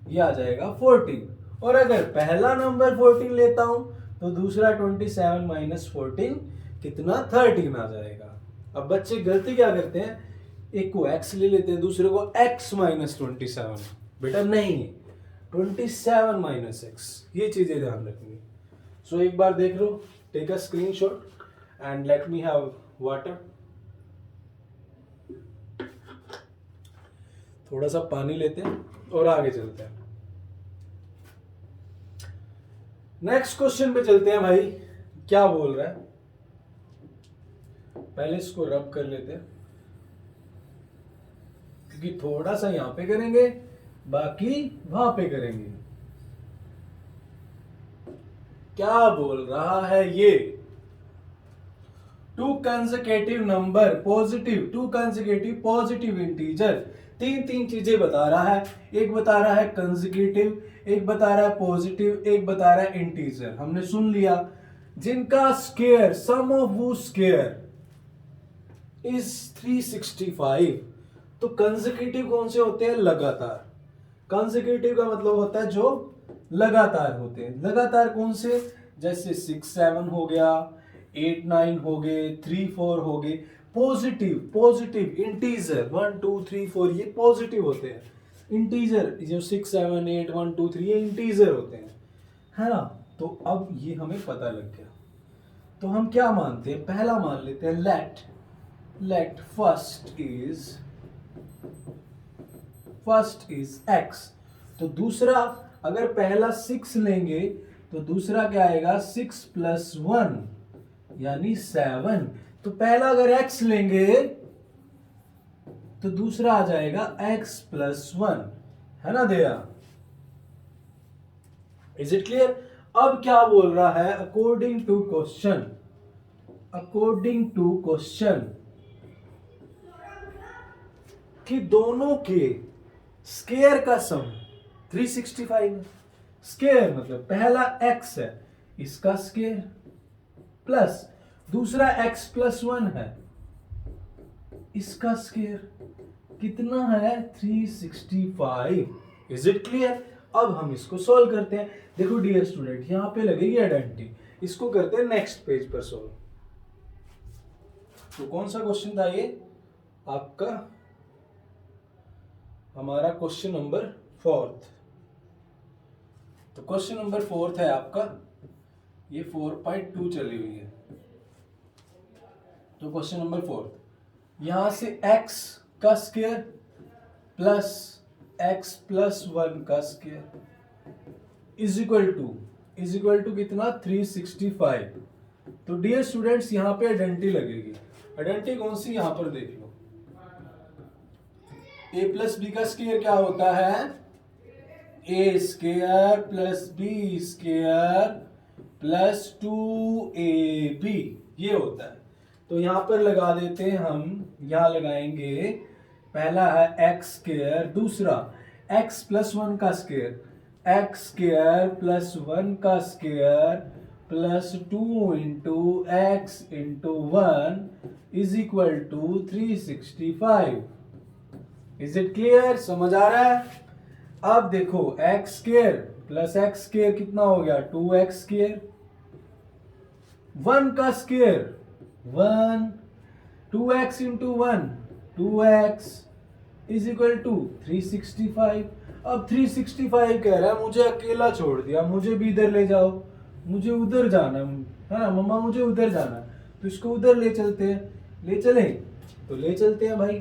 ये आ जाएगा 14, और अगर पहला नंबर 14 लेता हूं तो दूसरा 27 - 14 कितना 13 आ जाएगा। अब बच्चे गलती क्या करते हैं, एक को x ले लेते हैं, दूसरे को x -27। बेटा नहीं, 27 - x, ये चीजें ध्यान रखनी। सो एक बार देख लो, take a screenshot and let me have water. थोड़ा सा पानी लेते हैं और आगे चलते हैं। नेक्स्ट क्वेश्चन पे चलते हैं भाई, क्या बोल रहा है, पहले इसको रब कर लेते हैं क्योंकि थोड़ा सा यहां पे करेंगे बाकी वहां पे करेंगे। क्या बोल रहा है ये, to consecutive number positive, to consecutive positive integer, तीन चीजें बता रहा है। एक बता रहा है कंसेक्यूटिव, एक बता रहा है पॉजिटिव, एक बता रहा है इंटीजर। हमने सुन लिया, जिनका स्क्वायर सम ऑफ वो स्क्वायर इज 365। तो कंसेक्यूटिव कौन से होते हैं, लगातार। कंसेक्यूटिव का मतलब होता है जो लगातार होते हैं। लगातार कौन से, जैसे 6 7 हो गया, 8 9 हो गए, 3 4 हो गए। पॉजिटिव इंटीजर 1 2 3 4 ये पॉजिटिव होते हैं। इंटीजर जो 6 7 8 1 2 3 ये इंटीजर होते हैं, है ना। तो अब ये हमें पता लग गया। तो हम क्या मानते हैं, पहला मान लेते हैं लेट फर्स्ट इज x। तो दूसरा, अगर पहला 6 लेंगे तो दूसरा क्या आएगा 6 + 1 यानी 7। तो पहला अगर x लेंगे तो दूसरा आ जाएगा x + 1, है ना दया। Is it clear. अब क्या बोल रहा है, अकॉर्डिंग टू क्वेश्चन कि दोनों के स्क्वायर का सम 365 है। स्क्वायर मतलब पहला x है इसका स्क्वायर प्लस दूसरा x + 1 है इसका स्क्वायर, कितना है 365। Is it clear. अब हम इसको सॉल्व करते हैं। देखो डियर स्टूडेंट, यहां पे लगेगी आइडेंटिटी, इसको करते हैं नेक्स्ट पेज पर सॉल्व। तो कौन सा क्वेश्चन था ये आपका, हमारा क्वेश्चन नंबर 4। तो क्वेश्चन नंबर 4 है आपका, ये 4.2 चली हुई है। तो क्वेश्चन नंबर 4, यहां से x का स्क्वायर प्लस x + 1 का स्क्वायर इज इक्वल टू कितना 365। तो डियर स्टूडेंट्स यहाँ पे आइडेंटिटी लगेगी। आइडेंटिटी कौन सी, यहाँ पर देख लो, a प्लस बी का स्क्वायर क्या होता है, a square plus B square plus 2ab, ये होता है। तो यहां पर लगा देते हैं हम, यहां लगाएंगे, पहला है एक्स स्क्वायर, दूसरा x प्लस 1 का स्क्वायर, एक्स स्क्वायर प्लस 1 का square plus 2 into X into 1 is equal to 365। Is it clear, समझ आ रहा है? अब देखो X square plus X square कितना हो गया, 2x स्क्वायर, 1 का square 1, 2x into 1 2x is equal to 365। अब 365 कह रहा है मुझे अकेला छोड़ दिया, मुझे भी इधर ले जाओ, मुझे उधर जाना है ना मम्मा, मुझे उधर जाना, तो इसको उधर ले चलते हैं, ले चले तो ले चलते हैं भाई,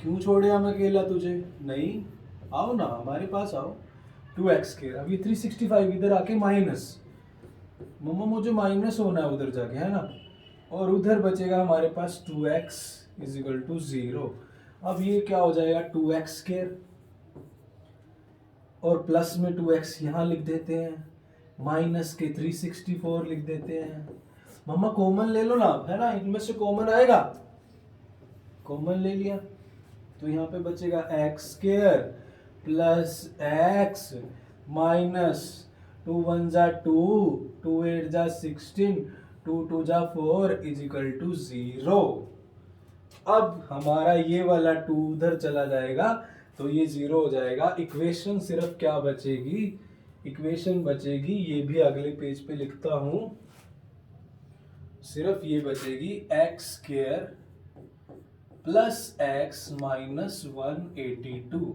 क्यों छोड़े हम अकेला तुझे, नहीं आओ ना हमारे पास आओ। 2x स्क्वायर, अब ये 365 इधर आके माइनस, मम्मा मुझे माइनस होना है उधर जाके, है ना, और उधर बचेगा हमारे पास 2x इज इक्वल टू 0। अब ये क्या हो जाएगा 2x स्क्वायर और प्लस में 2x यहाँ लिख देते हैं, माइनस के 364 लिख देते हैं। मम्मा कॉमन ले लो ना, है ना, इनमें से कॉमन आएगा, कॉमन ले लिया, तो यहाँ पे बचेगा x square plus x minus 2 1 जा 2, 2 8 जा 16, 2 2 जा 4 इज इक्वल टू 0। अब हमारा ये वाला 2 उधर चला जाएगा तो ये 0 हो जाएगा। इक्वेशन सिर्फ क्या बचेगी, इक्वेशन बचेगी, ये भी अगले पेज पे लिखता हूं, सिर्फ ये बचेगी x square plus x minus 182।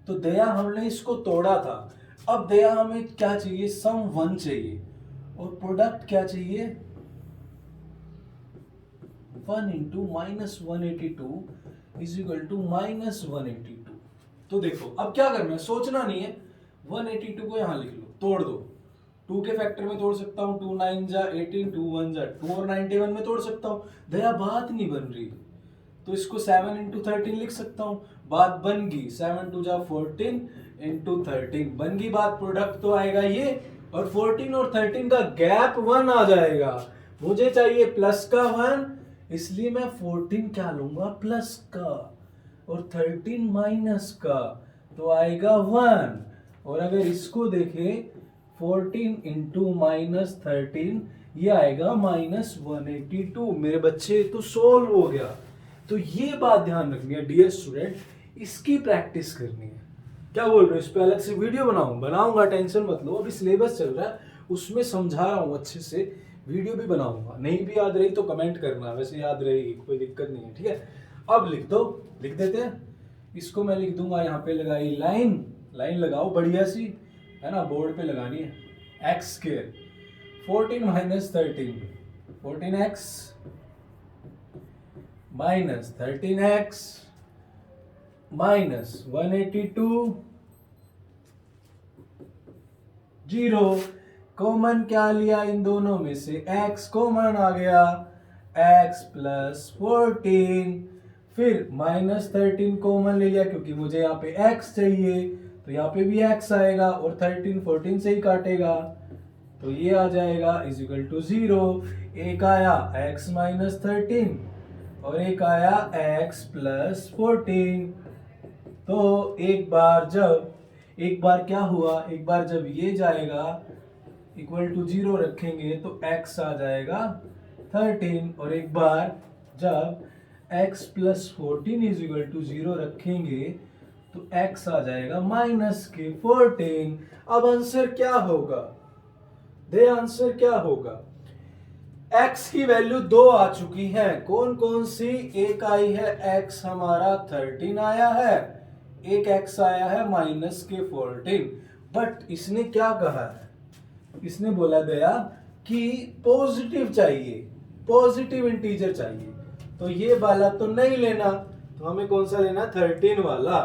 तो दया हमने इसको तोड़ा था, अब दया हमें क्या चाहिए, सम 1 चाहिए और प्रोडक्ट क्या चाहिए 1 into minus 182 is equal to minus 182। तो देखो अब क्या करना है, सोचना नहीं है, 182 को यहां लिख लो, तोड़ दो, 2 के फैक्टर में तोड़ सकता हूं, 2 9 जा 18, 2 1 जा 2 और 91 में तोड़ सकता हूं। दया बात नहीं बन रही, तो इसको 7 इंटू 13 लिख सकता हूं, बात बन गई, 7 2 जा 14 इंटू 13 बन गई बात, प्रोडक्ट तो आएगा ये, और 14 और 13 का गैप 1 आ जाएगा, मुझे चाहिए प्लस का 1, इसलिए मैं 14 क्या लूंगा प्लस का और 13 माइनस का, तो आएगा 1। और अगर इसको देखें 14 इंटू माइनस 13 ये आएगा माइनस 182। मेरे बच्चे तो सोल्व हो गया। तो ये बात ध्यान रखनी है डियर स्टूडेंट, इसकी प्रैक्टिस करनी है। क्या बोल रहे हो, इस पे अलग से वीडियो बनाऊंगा, टेंशन मत लो, अभी सिलेबस चल रहा है उसमें समझा रहा हूँ अच्छे से, वीडियो भी बनाऊंगा, नहीं भी याद रही तो कमेंट करना, वैसे याद रहेगी कोई दिक्कत नहीं है, ठीक है। अब लिख दो, लिख देते हैं, इसको मैं लिख दूंगा, यहाँ पे लगाई लाइन, लाइन लगाओ बढ़िया सी, है ना, बोर्ड पे लगानी है, X square 14 minus 13 14x minus 13x minus 182 0। Common क्या लिया इन दोनों में से, x कॉमन आ गया, x प्लस 14, फिर माइनस 13 कॉमन ले लिया क्योंकि मुझे यहाँ पे x चाहिए, तो यहाँ पे भी x आएगा और 13 14 से ही काटेगा, तो ये आ जाएगा इज इक्वल टू 0। एक आया x माइनस 13 और एक आया x प्लस 14। तो एक बार क्या हुआ, एक बार जब ये जाएगा इक्वल टू 0 रखेंगे तो x आ जाएगा 13, और एक बार जब x plus 14 is equal to 0 रखेंगे तो x आ जाएगा माइनस के 14। अब आंसर क्या होगा, दे आंसर क्या होगा, x की वैल्यू 2 आ चुकी है, कौन कौन सी, एक आई है x हमारा 13 आया है, एक x आया है माइनस के 14। बट इसने क्या कहा है, इसने बोला दया कि पॉजिटिव चाहिए, पॉजिटिव इंटीजर चाहिए, तो ये वाला तो नहीं लेना, तो हमें कौन सा लेना, 13 वाला।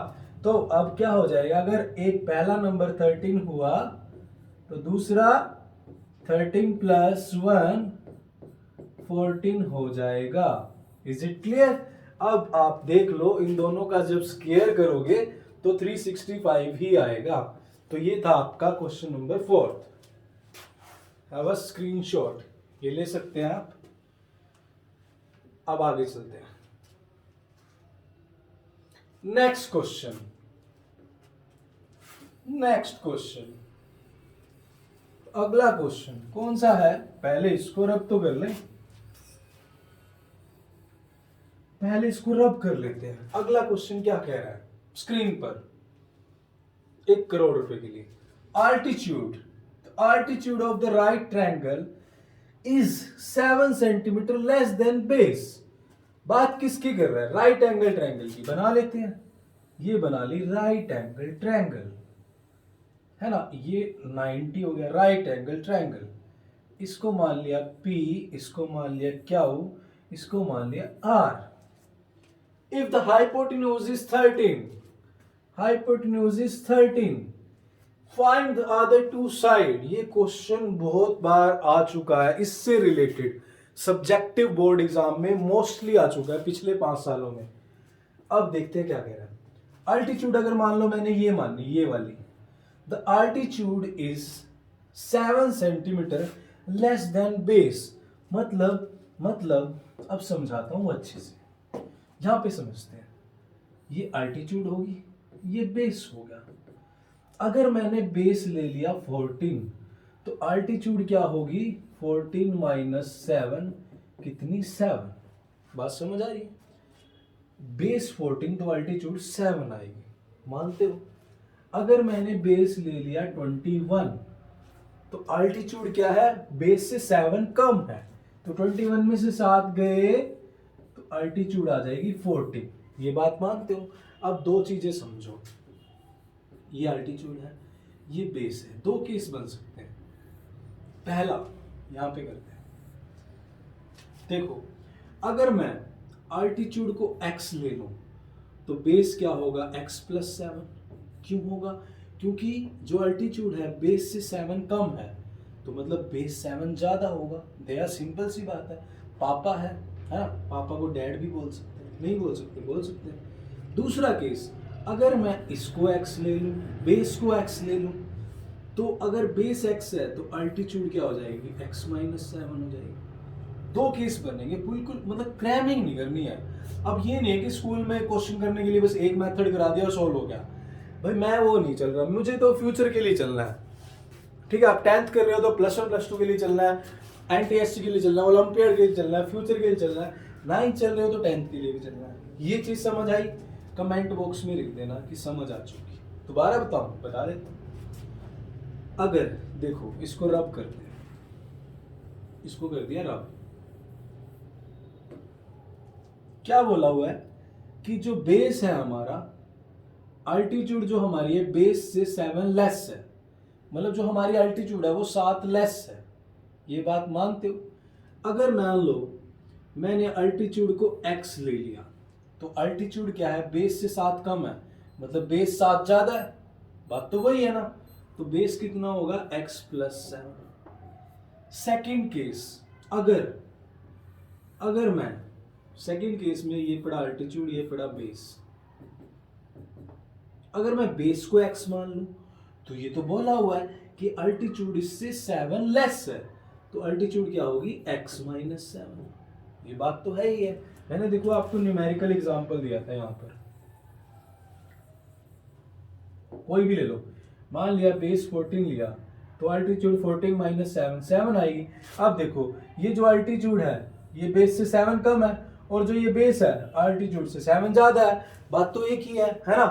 तो अब क्या हो जाएगा, अगर एक पहला नंबर 13 हुआ तो दूसरा 13 प्लस 1 14 हो जाएगा। Is it clear? अब आप देख लो, इन दोनों का जब स्क्वायर करोगे तो 365 ही आएगा। तो ये था आपका question number 4। Have a screenshot, ये ले सकते हैं आप। अब आगे चलते हैं। नेक्स्ट क्वेश्चन, अगला क्वेश्चन कौन सा है? पहले इसको रब तो कर लें, पहले इसको रब कर लेते हैं। अगला क्वेश्चन क्या कह रहा है स्क्रीन पर? 1 करोड़ रुपए के लिए altitude of the right triangle is 7 centimetre less than base. बात किसकी कर रहा है? राइट एंगल ट्रायंगल की। बना लेते हैं, ये बना ली राइट एंगल ट्रायंगल, है ना। ये 90 हो गया राइट एंगल ट्रायंगल। इसको मान लिया P, इसको मान लिया Q, इसको मान लिया R। If the hypotenuse is 13, find the other two side। ये क्वेश्चन बहुत बार आ चुका है, इससे रिलेटेड सब्जेक्टिव बोर्ड एग्जाम में मोस्टली आ चुका है पिछले 5 सालों में। अब देखते हैं क्या कह रहा है। अल्टीट्यूड अगर मान लो मैंने ये मानी, ये वाली, the altitude is 7 centimetre less than base. मतलब अब समझाता हूं अच्छे से, यहां पे समझते हैं। ये अल्टीट्यूड होगी, ये बेस होगा। अगर मैंने बेस ले लिया 14, तो अल्टीट्यूड क्या होगी? 14 माइनस 7 कितनी? 7। बात समझ आ रही है? बेस 14 तो अल्टीट्यूड 7 आएगी, मानते हो? अगर मैंने बेस ले लिया 21, तो अल्टीट्यूड क्या है? बेस से 7 कम है, तो 21 में से 7 गए तो अल्टीट्यूड आ जाएगी 14। ये बात मानते हो? अब दो चीजें समझो, ये अल्टीट्यूड है, ये बेस है। दो केस बन सकते हैं। पहला यहां पे करते हैं, देखो, अगर मैं अल्टीट्यूड को x ले लूं तो बेस क्या होगा? x plus 7। क्यों होगा? क्योंकि जो अल्टीट्यूड है बेस से 7 कम है, तो मतलब बेस 7 ज्यादा होगा। दया सिंपल सी बात है। पापा है ना, पापा को डैड भी बोल सकते हैं, नहीं बोल सकते? बोल सकते हैं। दूसरा केस, अगर मैं इसको x ले लूं, बेस को x ले लूं, तो अगर बेस x है तो अल्टीट्यूड क्या हो जाएगी? x माइनस 7 हो जाएगी। दो केस बनेंगे, बिल्कुल मतलब क्रैमिंग नहीं करनी है। अब ये नहीं है कि स्कूल में क्वेश्चन करने के लिए बस एक मेथड करा दिया और सॉल्व हो गया। भाई मैं वो नहीं चल रहा, मुझे तो फ्यूचर के लिए चलना है। ठीक है, आप 10th कर रहे हो तो +1 +2 के लिए चलना है, NTSC के लिए चलना है, ओलंपियाड के लिए चलना है, फ्यूचर के लिए चलना है। 9th चल रहे हो तो 10th के लिए भी चलना है। ये चीज समझ आई? कमेंट बॉक्स में लिख देना कि समझ आ चुकी। दोबारा बताऊं? बता देता हूं। अगर देखो इसको रब करते हैं, इसको कर दिया रब। क्या बोला हुआ है कि जो बेस है हमारा, अल्टीट्यूड जो हमारी है बेस से 7 लेस है, मतलब जो हमारी अल्टीट्यूड है वो 7 लेस है। ये बात मानते हो? अगर मान लो मैंने अल्टीट्यूड को x ले लिया, तो अल्टीट्यूड क्या है? बेस से 7 कम है, मतलब बेस 7 ज्यादा है। बात तो वही है ना। तो बेस कितना होगा? x plus 7। सेकेंड केस, अगर मैं सेकेंड केस में, ये पड़ा अल्टीट्यूड, ये पड़ा बेस, अगर मैं बेस को x मान लूं, तो ये तो बोला हुआ है कि अल्टीट्यूड इससे 7 लेस है, तो अल्टीट्यूड क्या होगी? x minus 7। ये बात तो है ही है। मैंने देखो आपको न्यूमेरिकल एग्जांपल दिया था यहां पर, कोई भी ले लो। मान लिया बेस 14 लिया, तो अल्टीट्यूड 14 माइनस 7 आएगी। अब देखो ये जो अल्टीट्यूड है ये बेस से 7 कम है, और जो ये बेस है अल्टीट्यूड से 7 ज्यादा है। बात तो एक ही है ना।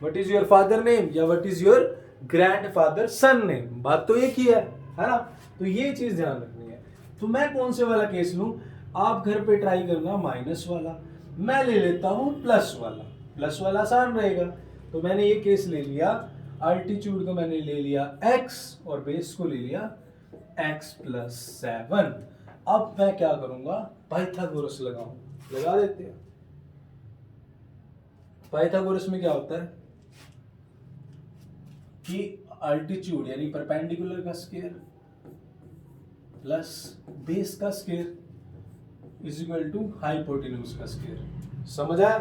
What is your father name या what is your grandfather son name? बात तो एक ही है ना। तो ये चीज ध्यान रखनी है। तो मैं कौन से वाला केस लूं? आप घर पे ट्राई करना माइनस वाला, मैं ले लेता हूं प्लस वाला। प्लस वाला आसान रहेगा। तो मैंने ये केस ले लिया, अल्टीट्यूड को मैंने ले लिया x और बेस को ले लिया x प्लस 7। अब मैं क्या करूंगा? पाइथागोरस लगा देते हैं। पाइथागोरस में क्या होता है कि अल्टीट्यूड यानी परपेंडिकुलर का स्क्वायर प्लस बेस का square is equal to hypotenuse का स्क्वायर। समझ आया?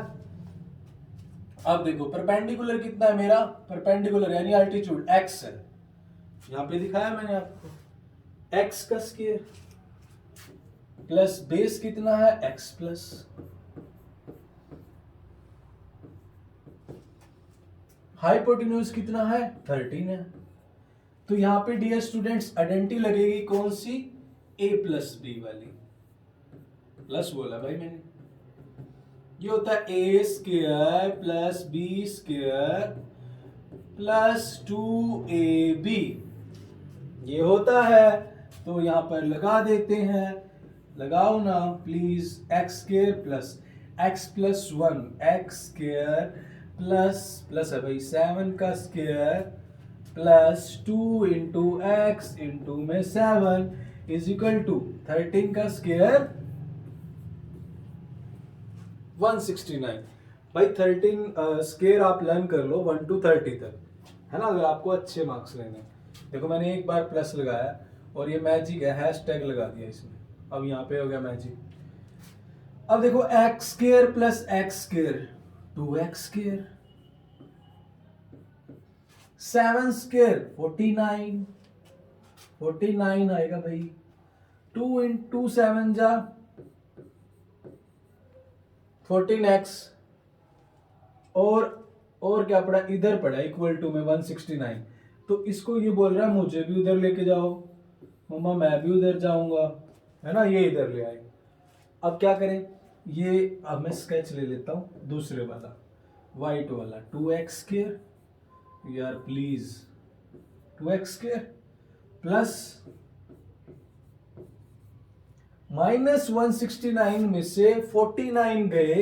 अब देखो परपेंडिकुलर कितना है मेरा, परपेंडिकुलर यानी अल्टीट्यूड x है, यहां पे दिखाया मैंने आपको, x का स्क्वायर प्लस बेस कितना है x प्लस, हाइपोटेन्यूज कितना है 13 है। तो यहां पे डियर स्टूडेंट्स आइडेंटिटी लगेगी कौन सी, a प्लस बी वाली, प्लस बोला भाई मैंने, ये होता है A square plus B square plus 2ab, ये होता है। तो यहां पर लगा देते हैं, लगाओ ना please, x square plus x plus 1 x square plus plus है भाई 7 का square plus 2 into X into में 7 इज इक्वल टू 13 का स्क्वायर 169। भाई 13 स्क्वायर आप लर्न कर लो 1 to 30 तक, है ना, अगर आपको अच्छे मार्क्स लेने। देखो मैंने एक बार प्लस लगाया और ये मैजिक है, हैशटैग लगा दिया इसमें, अब यहाँ पे हो गया मैजिक। अब देखो X square plus X square 2x square, 7 square 49 आएगा भाई, 2 इंटू 7 जा 14x, और क्या पड़ा इधर पड़ा इक्वल टू में 169। तो इसको ये बोल रहा है मुझे भी उधर लेके जाओ, मम्मा मैं भी उधर जाऊंगा, है ना, ये इधर ले आए। अब क्या करें, ये अब मैं स्केच ले लेता हूं दूसरे वाला, वाइट वाला, 2x स्क्वायर, यार please 2x square plus minus 169 में से 49 गए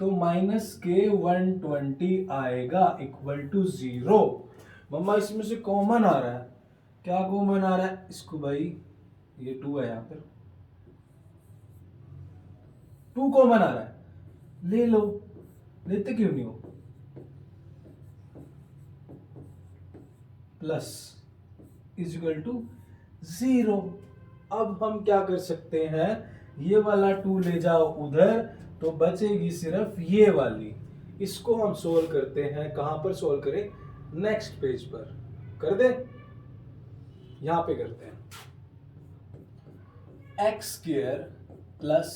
तो माइनस के 120 आएगा इक्वल टू 0। मम्मा इसमें से कॉमन आ रहा है, क्या कॉमन आ रहा है, इसको भाई ये 2 है, यहां पर 2 कॉमन आ रहा है, ले लो, लेते क्यों नहीं हो, प्लस इज इक्वल टू 0। अब हम क्या कर सकते हैं, ये वाला 2 ले जाओ उधर तो बचेगी सिर्फ ये वाली, इसको हम सोल्व करते हैं। कहां पर सोल्व करें, नेक्स्ट पेज पर कर दे, यहां पे करते हैं। एक्स स्क्वायर प्लस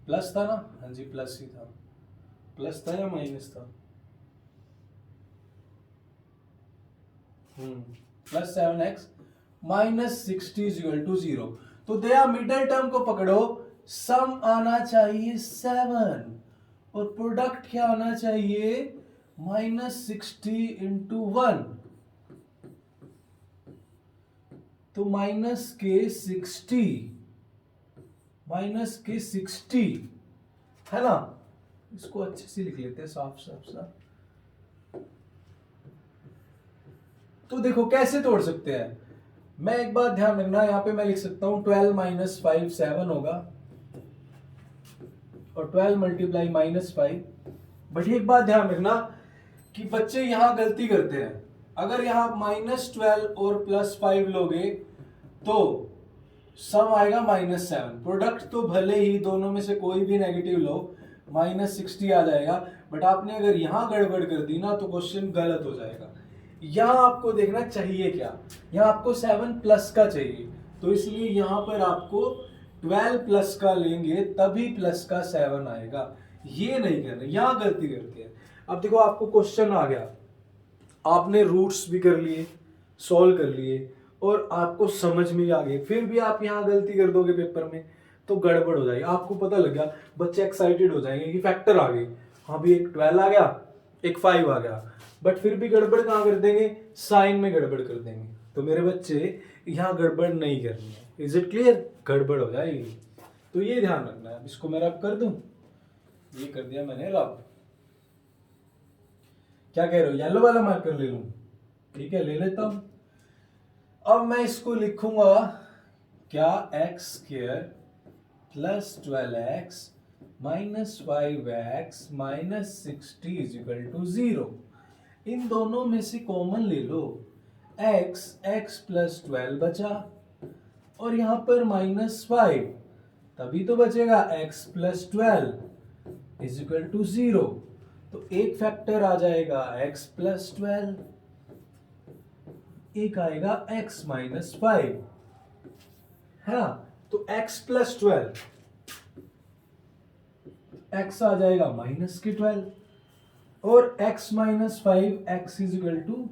प्लस था ना, हाँ जी प्लस ही था, प्लस था या माइनस था, plus 7x minus 60 is equal to 0। तो दया मिडिल टर्म को पकड़ो, सम आना चाहिए 7 और प्रोडक्ट क्या आना चाहिए माइनस 60 इंटू 1, तो माइनस के 60 है ना, इसको अच्छे से लिख लेते हैं साफ साफ। तो देखो कैसे तोड़ सकते हैं, मैं एक बात ध्यान रखना, यहां पे मैं लिख सकता हूं 12 माइनस 5 7 होगा और 12 मल्टीप्लाई माइनस 5। बट एक बात ध्यान रखना कि बच्चे यहां गलती करते हैं, अगर यहां माइनस 12 और प्लस 5 लोगे तो सम आएगा माइनस 7, प्रोडक्ट तो भले ही दोनों में से कोई भी नेगेटिव लो माइनस 60 आ जाएगा, बट आपने अगर यहां गड़बड़ कर दी ना तो क्वेश्चन गलत हो जाएगा। यहां आपको देखना चाहिए क्या, यहां आपको 7 प्लस का चाहिए, तो इसलिए यहां पर आपको 12 प्लस का लेंगे तभी प्लस का 7 आएगा, ये नहीं करना, यहां गलती करते हैं। अब देखो आपको क्वेश्चन आ गया, आपने रूट्स भी कर लिए, सॉल्व कर लिए और आपको समझ में आ गए, फिर भी आप यहां गलती कर दोगे पेपर में तो गड़बड़ हो जाएगी। आपको पता लग गया, बच्चे एक्साइटेड हो जाएंगे कि फैक्टर आ गए, हाँ भी एक 12 आ गया एक 5 आ गया, बट फिर भी गड़बड़ कहां कर देंगे, साइन में गड़बड़ कर देंगे। तो मेरे बच्चे यहां गड़बड़ नहीं करनी है, इज इट क्लियर, गड़बड़ हो जाएगी, तो ये ध्यान रखना है। इसको मैं रब कर दूं, ये कर दिया मैंने रब, क्या कह रहे हो, येलो वाला मार्कर ले लूं, ठीक है ले लेता हूं। अब मैं इसको लिखूंगा क्या, X square plus 12x minus 5x minus 60 is equal to 0। इन दोनों में से कॉमन ले लो, एक्स प्लस 12 बचा, और यहाँ पर -5, तभी तो बचेगा x plus 12 is equal to 0। तो एक फैक्टर आ जाएगा x प्लस 12, एक आएगा x माइनस 5, है ना। तो x प्लस 12, x आ जाएगा माइनस के 12, और x minus 5, x is equal to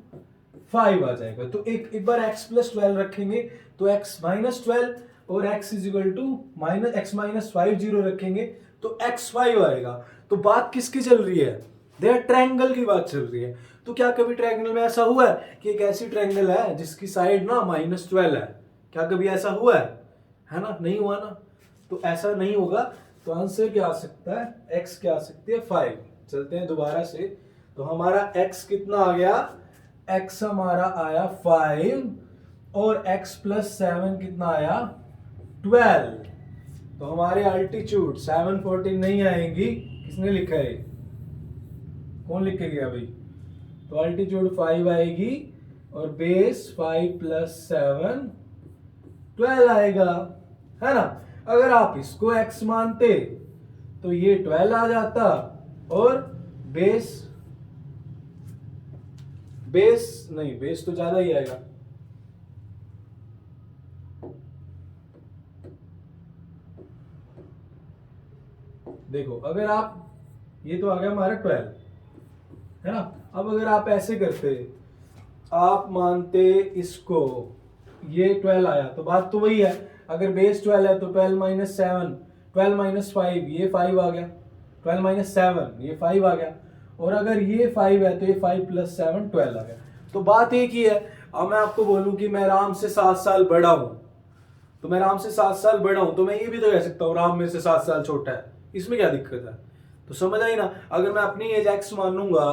5 आ जाएगा। तो एक बार x प्लस 12 रखेंगे तो x माइनस 12 और x is equal to minus x minus 5 0 रखेंगे तो x 5 आएगा। तो बात किसकी चल रही है? देयर ट्रायंगल की बात चल रही है। तो क्या कभी ट्रायंगल में ऐसा हुआ है कि एक ऐसी ट्रायंगल है जिसकी साइड ना -12 है? क्या कभी ऐसा हुआ है ना? नहीं हुआ ना। तो ऐसा नहीं होगा, तो आंसर क्या आ सकता है? x क्या आ सकती है? 5। चलते हैं दोबारा से। तो हमारा x कितना आ गया? x हमारा आया 5, और x प्लस 7 कितना आया? 12। तो हमारे अल्टीट्यूड 714 नहीं आएंगी। किसने लिखा है? कौन लिख के गया भाई? तो अल्टीट्यूड 5 आएगी, और बेस 5 प्लस 7 12 आएगा, है ना। अगर आप इसको x मानते तो ये 12 आ जाता, और बेस नहीं, बेस तो ज्यादा ही आएगा। देखो, अगर आप, ये तो आ गया हमारा 12, है ना। अब अगर आप ऐसे करते, आप मानते इसको, ये 12 आया, तो बात तो वही है। अगर बेस 12 है तो 12 माइनस 7, 12 माइनस 5, ये 5 आ गया। 12 माइनस 7, ये 5 आ गया। और अगर ये 5 है तो ये 5 प्लस 7 12 आ गया। तो बात एक ही है। अब मैं आपको बोलूं कि मैं राम से 7 साल बड़ा हूं, तो मैं राम से 7 साल बड़ा हूं, तो मैं ये भी तो कह सकता हूं राम मेरे से 7 साल छोटा है। इसमें क्या दिक्कत है? तो समझ आई ना। अगर मैं अपनी एज x मानूंगा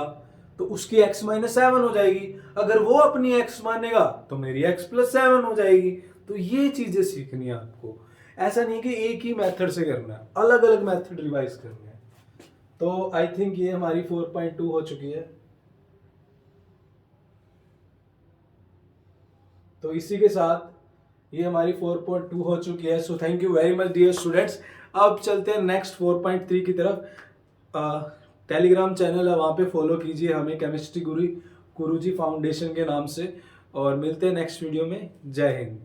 तो उसकी x माइनस 7 हो जाएगी। अगर वो अपनी x मानेगा तो मेरी x प्लस 7 हो जाएगी। तो ये चीजें सीखनी है आपको। ऐसा नहीं कि एक ही मेथड से करना है, अलग अलग मेथड रिवाइज करना है। तो आई थिंक ये हमारी 4.2 हो चुकी है। तो इसी के साथ ये हमारी 4.2 हो चुकी है। So thank you very much dear students. अब चलते हैं नेक्स्ट 4.3 की तरफ। टेलीग्राम चैनल है, वहाँ पे फॉलो कीजिए हमें, केमिस्ट्री गुरुजी फाउंडेशन के नाम से। और मिलते हैं नेक्स्ट वीडियो में। जय हिंद।